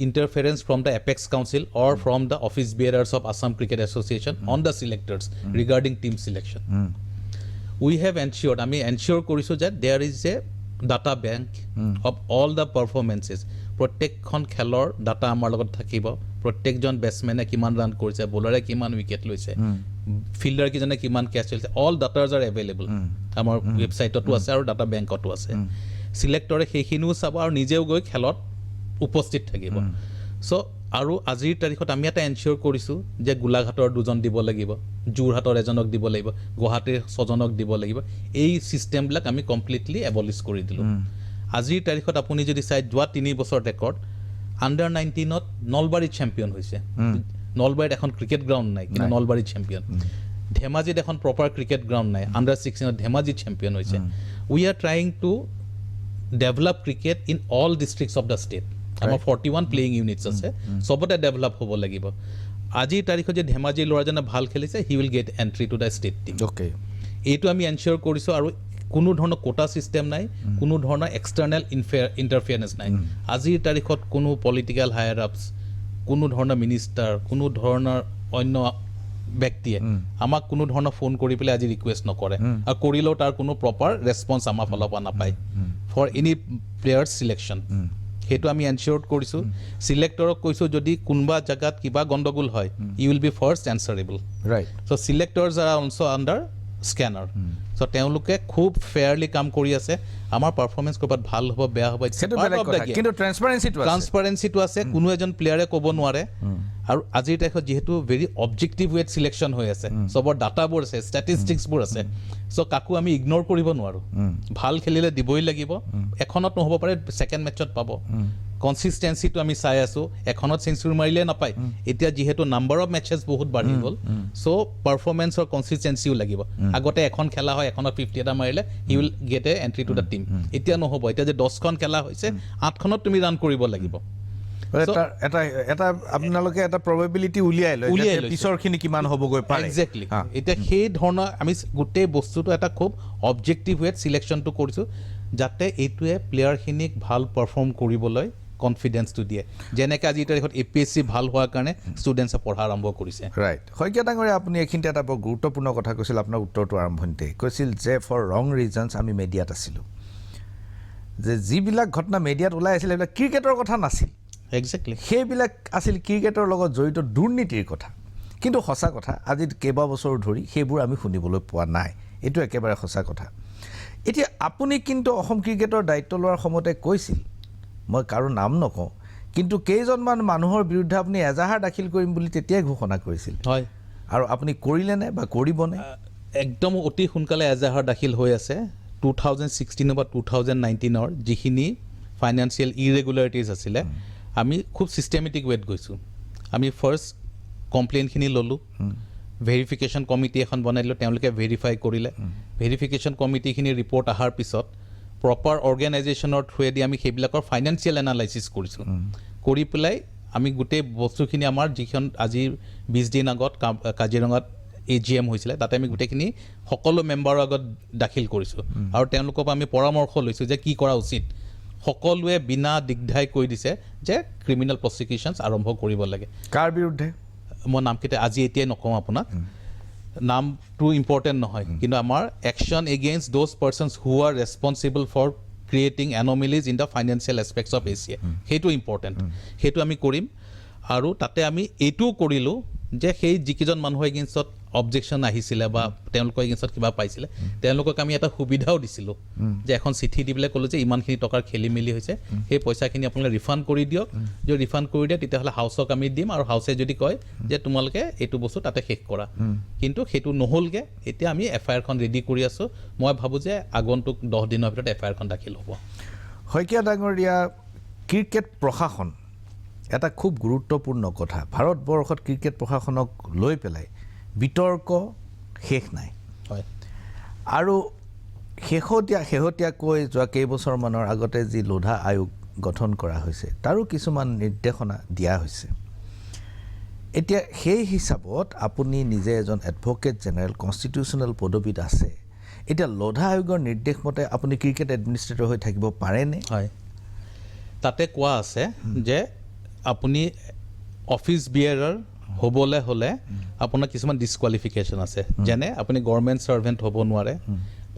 interference from the Apex Council or from the office bearers of Assam Cricket Association on the selectors regarding team selection. We have ensured, I mean ensure korisu that there is a data bank of all the performances. প্ৰত্যেকখন খেলৰ data আমাৰ লগত থাকিব প্ৰত্যেকজন বেটছমেনে কিমান run কৰিছে বলাৰে কিমান wicket লৈছে ফিল্ডাৰ কিজনে কিমান কেচ লৈছে অল ডাটাজ আৰ এভেইলেবল আমাৰ ৱেবছাইটতো আছে আৰু ডাটা বেংকতো আছে চিলেক্টৰে সেইখিনিও চাব আৰু নিজেও গৈ খেলত উপস্থিত থাকিব চ' আৰু আজিৰ তাৰিখত আমি এটা এনচিয়ৰ কৰিছোঁ যে গোলাঘাটৰ 2জন দিব লাগিব যোৰহাটৰ এজনক দিব লাগিব গুৱাহাটীৰ 6জনক দিব লাগিব এই ছিষ্টেমবিলাক আমি কমপ্লিটলি এবলিছ কৰি দিলোঁ আজিৰ তাৰিখত আপুনি যদি চাই যোৱা 3 বছৰ ৰেকৰ্ড আণ্ডাৰ 19ত নলবাৰীত চেম্পিয়ন হৈছে নলবাৰীত এখন ক্ৰিকেট গ্ৰাউণ্ড নাই কিন্তু নলবাৰীত চেম্পিয়ন ধেমাজিত এখন প্ৰপাৰ ক্ৰিকেট গ্ৰাউণ্ড নাই আণ্ডাৰ 16ত ধেমাজিত চেম্পিয়ন হৈছে উই are trying to develop cricket in all districts of the state আমাৰ 41 প্লেয়িং ইউনিটছ আছে চবতে ডেভেলপ হ'ব লাগিব আজিৰ তাৰিখত যে ধেমাজিৰ ল'ৰাজনে ভাল খেলিছে he will get entry to the state team এইটো আমি এনচিয়ৰ কৰিছোঁ আৰু কোনো ধৰণৰ কোটা ছিষ্টেম নাই কোনো ধৰণৰ এক্সটাৰ্নেল ইণ্টাৰফিয়াৰেঞ্চ নাই আজিৰ তাৰিখত কোনো পলিটিকেল হায়াৰ আপছ কোনো ধৰণৰ মিনিষ্টাৰ কোনো ধৰণৰ অন্য ব্যক্তিয়ে আমাক কোনো ধৰণৰ ফোন কৰি পেলাই আজি ৰিকুৱেষ্ট নকৰে আৰু কৰিলেও তাৰ কোনো প্ৰপাৰ ৰেছপন্স আমাৰ ফালৰ পৰা নাপায় ফৰ এনি প্লেয়াৰ্ছ চিলেকশ্যন সেইটো আমি এনচিয়ৰ কৰিছোঁ চিলেক্টৰক কৈছোঁ যদি কোনোবা জেগাত কিবা গণ্ডগোল হয় you will be first answerable right so' selectors are also' under scanner so' তেওঁলোকে খুব ফেয়াৰলি কাম কৰি আছে আমাৰ পাৰফৰ্মেঞ্চ ক'ৰবাত ভাল হ'ব বেয়া হ'ব সেইটো বেলেগ কথা কিন্তু ট্ৰেন্সপাৰেন্সিটো আছে ট্ৰান্সপাৰেঞ্চিটো আছে কোনো এজন প্লেয়াৰে ক'ব নোৱাৰে আৰু আজিৰ তাৰিখত যিহেতু ভেৰি অবজেক্টিভ ৱেত চিলেকশ্যন হৈ আছে চবৰ ডাটাবোৰ আছে ষ্টেটিষ্টিক্সবোৰ আছে চ' কাকো আমি ইগন'ৰ কৰিব নোৱাৰোঁ ভাল খেলিলে দিবই লাগিব এখনত নহ'ব পাৰে ছেকেণ্ড মেটছত পাব কনচিষ্টেঞ্চিটো আমি চাই আছোঁ এখনত চেঞ্চুৰী মাৰিলে নাপায় এতিয়া যিহেতু নাম্বাৰ অফ মেটচেছ বহুত বাঢ়ি গ'ল চ' পাৰফৰ্মেঞ্চৰ কনচিষ্টেঞ্চিও লাগিব আগতে এখন খেলা হয় এখনত 50 এটা মাৰিলে he will get A entry to the team এতিয়া নহ'ব এতিয়া যে 10খন খেলা হৈছে 8খনত তুমি ৰান কৰিব লাগিব এটা আপোনালোকে এটা প্ৰবেবিলিটি উলিয়াই লয় পিছৰখিনি কিমান হ'বগৈ পাৰে একজেক্টলি এতিয়া সেই ধৰণৰ আমি গোটেই বস্তুটো এটা খুব অবজেক্টিভ ৱেত চিলেকশ্যনটো কৰিছোঁ যাতে এইটোৱে প্লেয়াৰখিনিক ভাল পাৰফৰ্ম কৰিবলৈ কনফিডেন্সটো দিয়ে যেনেকৈ আজিৰ তাৰিখত APSC ভাল হোৱাৰ কাৰণে ষ্টুডেণ্টছে পঢ়া আৰম্ভ কৰিছে ৰাইট শইকীয়া ডাঙৰীয়া আপুনি এইখিনিতে এটা বৰ গুৰুত্বপূৰ্ণ কথা কৈছিল আপোনাৰ উত্তৰটো আৰম্ভণিতে কৈছিল যে ফৰ ৰং ৰিজনছ আমি মেডিয়াত আছিলোঁ যে যিবিলাক ঘটনা মেডিয়াত ওলাই আছিল সেইবিলাক ক্ৰিকেটৰ কথা নাছিল একজেক্টলি সেইবিলাক আছিল ক্ৰিকেটৰ লগত জড়িত দুৰ্নীতিৰ কথা কিন্তু সঁচা কথা আজি কেইবাবছৰ ধৰি সেইবোৰ আমি শুনিবলৈ পোৱা নাই এইটো একেবাৰে সঁচা কথা এতিয়া আপুনি কিন্তু অসম ক্ৰিকেটৰ দায়িত্ব লোৱাৰ সময়তে কৈছিল মই কাৰো নাম নকওঁ কিন্তু কেইজনমান মানুহৰ বিৰুদ্ধে আপুনি এজাহাৰ দাখিল কৰিম বুলি তেতিয়াই ঘোষণা কৰিছিল হয় আৰু আপুনি কৰিলেনে বা কৰিবনে একদম অতি সোনকালে এজাহাৰ দাখিল হৈ আছে 2016 বা 2019ৰ যিখিনি ফাইনেন্সিয়েল ইৰেগুলাৰিটিজ আছিলে আমি খুব ছিষ্টেমেটিক ৱেত গৈছোঁ আমি ফাৰ্ষ্ট কমপ্লেইনখিনি ল'লোঁ ভেৰিফিকেশ্যন কমিটি এখন বনাই দিলোঁ তেওঁলোকে ভেৰিফাই কৰিলে ভেৰিফিকেশ্যন কমিটিখিনি ৰিপৰ্ট অহাৰ পিছত প্ৰপাৰ অৰ্গেনাইজেশ্যনৰ থ্ৰুৱেদি আমি সেইবিলাকৰ ফাইনেন্সিয়েল এনালাইচিছ কৰিছোঁ কৰি পেলাই আমি গোটেই বস্তুখিনি আমাৰ যিখন আজি 20 দিন আগত কাজিৰঙাত AGM হৈছিলে তাতে আমি গোটেইখিনি সকলো মেম্বাৰৰ আগত দাখিল কৰিছোঁ আৰু তেওঁলোকৰ পৰা আমি পৰামৰ্শ লৈছোঁ যে কি কৰা উচিত সকলোৱে বিনা দিগদাই কৈ দিছে যে ক্ৰিমিনেল প্ৰচিকিউশ্যনছ আৰম্ভ কৰিব লাগে কাৰ বিৰুদ্ধে মই নামকেইটা আজি এতিয়াই নকওঁ আপোনাক নামটো ইম্পৰ্টেণ্ট নহয় কিন্তু আমাৰ action against those persons who are responsible for creating anomalies in the financial aspects of ACA সেইটো ইম্পৰ্টেণ্ট সেইটো আমি কৰিম আৰু তাতে আমি এইটোও কৰিলোঁ যে সেই যিকেইজন মানুহৰ এগেইনষ্টত অবজেকশ্যন আহিছিলে বা তেওঁলোকৰ এগেইনষ্টত কিবা পাইছিলে তেওঁলোকক আমি এটা সুবিধাও দিছিলোঁ যে এখন চিঠি দি পেলাই ক'লোঁ যে ইমানখিনি টকাৰ খেলি মেলি হৈছে সেই পইচাখিনি আপোনালোকে ৰিফাণ্ড কৰি দিয়ক যদি ৰিফাণ্ড কৰি দিয়ে তেতিয়াহ'লে হাউচক আমি দিম আৰু হাউচে যদি কয় যে তোমালোকে এইটো বস্তু তাতে শেষ কৰা কিন্তু সেইটো নহ'লগৈ এতিয়া আমি FIR-খন ৰেডি কৰি আছোঁ মই ভাবোঁ যে আগন্তুক 10 দিনৰ ভিতৰত FIR-খন দাখিল হ'ব শইকীয়া ডাঙৰীয়া ক্ৰিকেট প্ৰশাসন এটা খুব গুৰুত্বপূৰ্ণ কথা ভাৰতবৰ্ষত ক্ৰিকেট প্ৰশাসনক লৈ পেলাই বিতৰ্ক শেষ নাই হয় আৰু শেহতীয়াকৈ যোৱা কেইবছৰমানৰ আগতে যি লোধা আয়োগ গঠন কৰা হৈছে তাৰো কিছুমান নিৰ্দেশনা দিয়া হৈছে এতিয়া সেই হিচাপত আপুনি নিজে এজন এডভোকেট জেনেৰেল কনষ্টিটিউশ্যনেল পদবীত আছে এতিয়া লোধা আয়োগৰ নিৰ্দেশ মতে আপুনি ক্ৰিকেট এডমিনিষ্ট্ৰেটৰ হৈ থাকিব পাৰেনে হয় তাতে কোৱা আছে যে আপুনি অফিচ বিয়াৰৰ হ'বলৈ হ'লে আপোনাৰ কিছুমান ডিছকুৱালিফিকেশ্যন আছে যেনে আপুনি গভৰ্ণমেণ্ট ছাৰ্ভেণ্ট হ'ব নোৱাৰে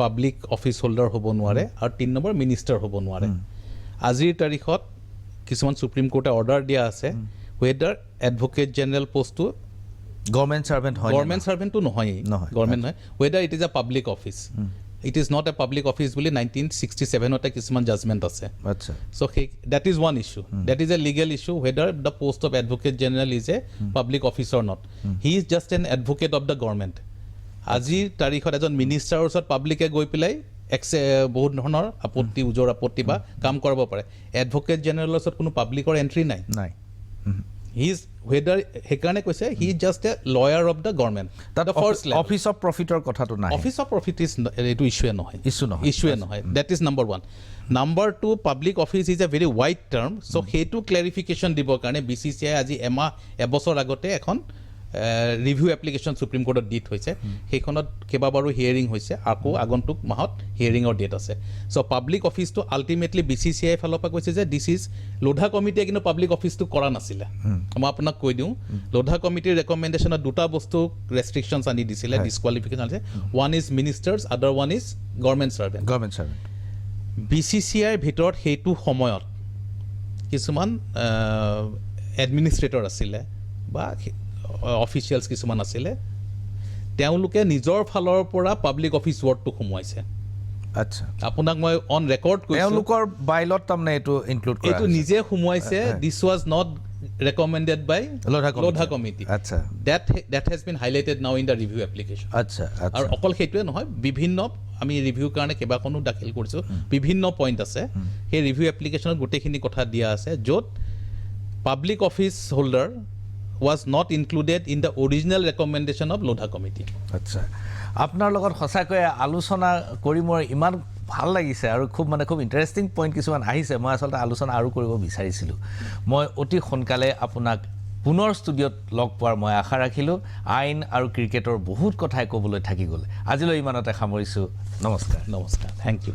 পাব্লিক অফিচ হোল্ডাৰ হ'ব নোৱাৰে আৰু 3 নম্বৰ মিনিষ্টাৰ হ'ব নোৱাৰে আজিৰ তাৰিখত কিছুমান সুপ্ৰিম কোৰ্টে অৰ্ডাৰ দিয়া আছে ৱেডাৰ এডভোকেট জেনেৰেল পষ্টটো গভৰ্ণমেণ্ট ছাৰ্ভেণ্ট হয় গভৰ্ণমেণ্ট ছাৰ্ভেণ্টো নহয়েই গভৰ্ণমেণ্ট নহয় whether it is a public office it is not a public office বুলি 1967তে কিছুমান জাজমেণ্ট আছে আচ্ছা So that is one issue. That is a legal issue whether the post of Advocate General is a public office or not. He is just an advocate of the government. আজিৰ তাৰিখত এজন মিনিষ্টাৰৰ ওচৰত পাব্লিকে গৈ পেলাই বহুত ধৰণৰ আপত্তি উজৰ আপত্তি বা কাম কৰাব পাৰে এডভোকেট জেনেৰেলৰ ওচৰত কোনো পাব্লিকৰ এণ্ট্ৰি নাই নাই হি ইজ ৱেডাৰ সেইকাৰণে কৈছে he is just a lawyer of the government তাত অফিচ অফ প্ৰফিটৰ কথাটো নাই অফিচ অফ প্ৰফিট ইজ এইটো ইছ্যুৱে নহয় ইছ্যুৱে নহয় that is number 1 number 2 public office is a very wide term so' সেইটো ক্লেৰিফিকেশ্যন দিবৰ কাৰণে BCCI আজি এবছৰ আগতে এখন ৰিভিউ এপ্লিকেশ্যন সুপ্ৰিম কোৰ্টত দি থৈছে সেইখনত কেইবাবাৰো হিয়াৰিং হৈছে আকৌ আগন্তুক মাহত হিয়াৰিঙৰ ডেট আছে চ' পাব্লিক অফিচটো আল্টিমেটলি BCCI ফালৰ পৰা কৈছে যে দিছ ইজ লোধা কমিটিয়ে কিন্তু পাব্লিক অফিচটো কৰা নাছিলে মই আপোনাক কৈ দিওঁ লোধা কমিটিৰ ৰেকমেণ্ডেশ্যনত দুটা বস্তু ৰেষ্ট্ৰিকশ্যনছ আনি দিছিলে ডিছকুৱালিফিকেশ্যন আছে ওৱান ইজ মিনিষ্টাৰ্ছ আদাৰ ওৱান ইজ গভৰ্ণমেণ্ট ছাৰ্ভেণ্ট BCCIৰ ভিতৰত সেইটো সময়ত কিছুমান এডমিনিষ্ট্ৰেটৰ আছিলে বা অফিচিয়েলছ কিছুমান আছিলে তেওঁলোকে নিজৰ ফালৰ পৰা পাব্লিক অফিচ ৱৰ্ডটো সোমোৱাইছে আচ্ছা আপোনাক মই অন ৰেকৰ্ড কৈছোঁ তেওঁলোকৰ বাইলত তাৰমানে এইটো ইনক্লুড কৰা এইটো নিজে সোমোৱাইছে this was not recommended by Lodha committee আচ্ছা that has been highlighted now in the review application আচ্ছা আৰু আচ্ছা অকল সেইটোৱে নহয় বিভিন্ন আমি ৰিভিউৰ কাৰণে কেইবাখনো দাখিল কৰিছোঁ বিভিন্ন পইণ্ট আছে সেই ৰিভিউ এপ্লিকেশ্যনত গোটেইখিনি কথা দিয়া আছে য'ত public office holder was not included in the original recommendation of Lodha committee. আচ্ছা আপোনাৰ লগত সঁচাকৈ আলোচনা কৰি মোৰ ইমান ভাল লাগিছে আৰু খুব ইণ্টাৰেষ্টিং পইণ্ট কিছুমান আহিছে মই আচলতে আলোচনা আৰু কৰিব বিচাৰিছিলোঁ মই অতি সোনকালে আপোনাক পুনৰ ষ্টুডিঅ'ত লগ পোৱাৰ মই আশা ৰাখিলোঁ আইন আৰু ক্ৰিকেটৰ বহুত কথাই ক'বলৈ থাকি গ'ল আজিলৈ ইমানতে সামৰিছোঁ নমস্কাৰ Namaskar. Thank you.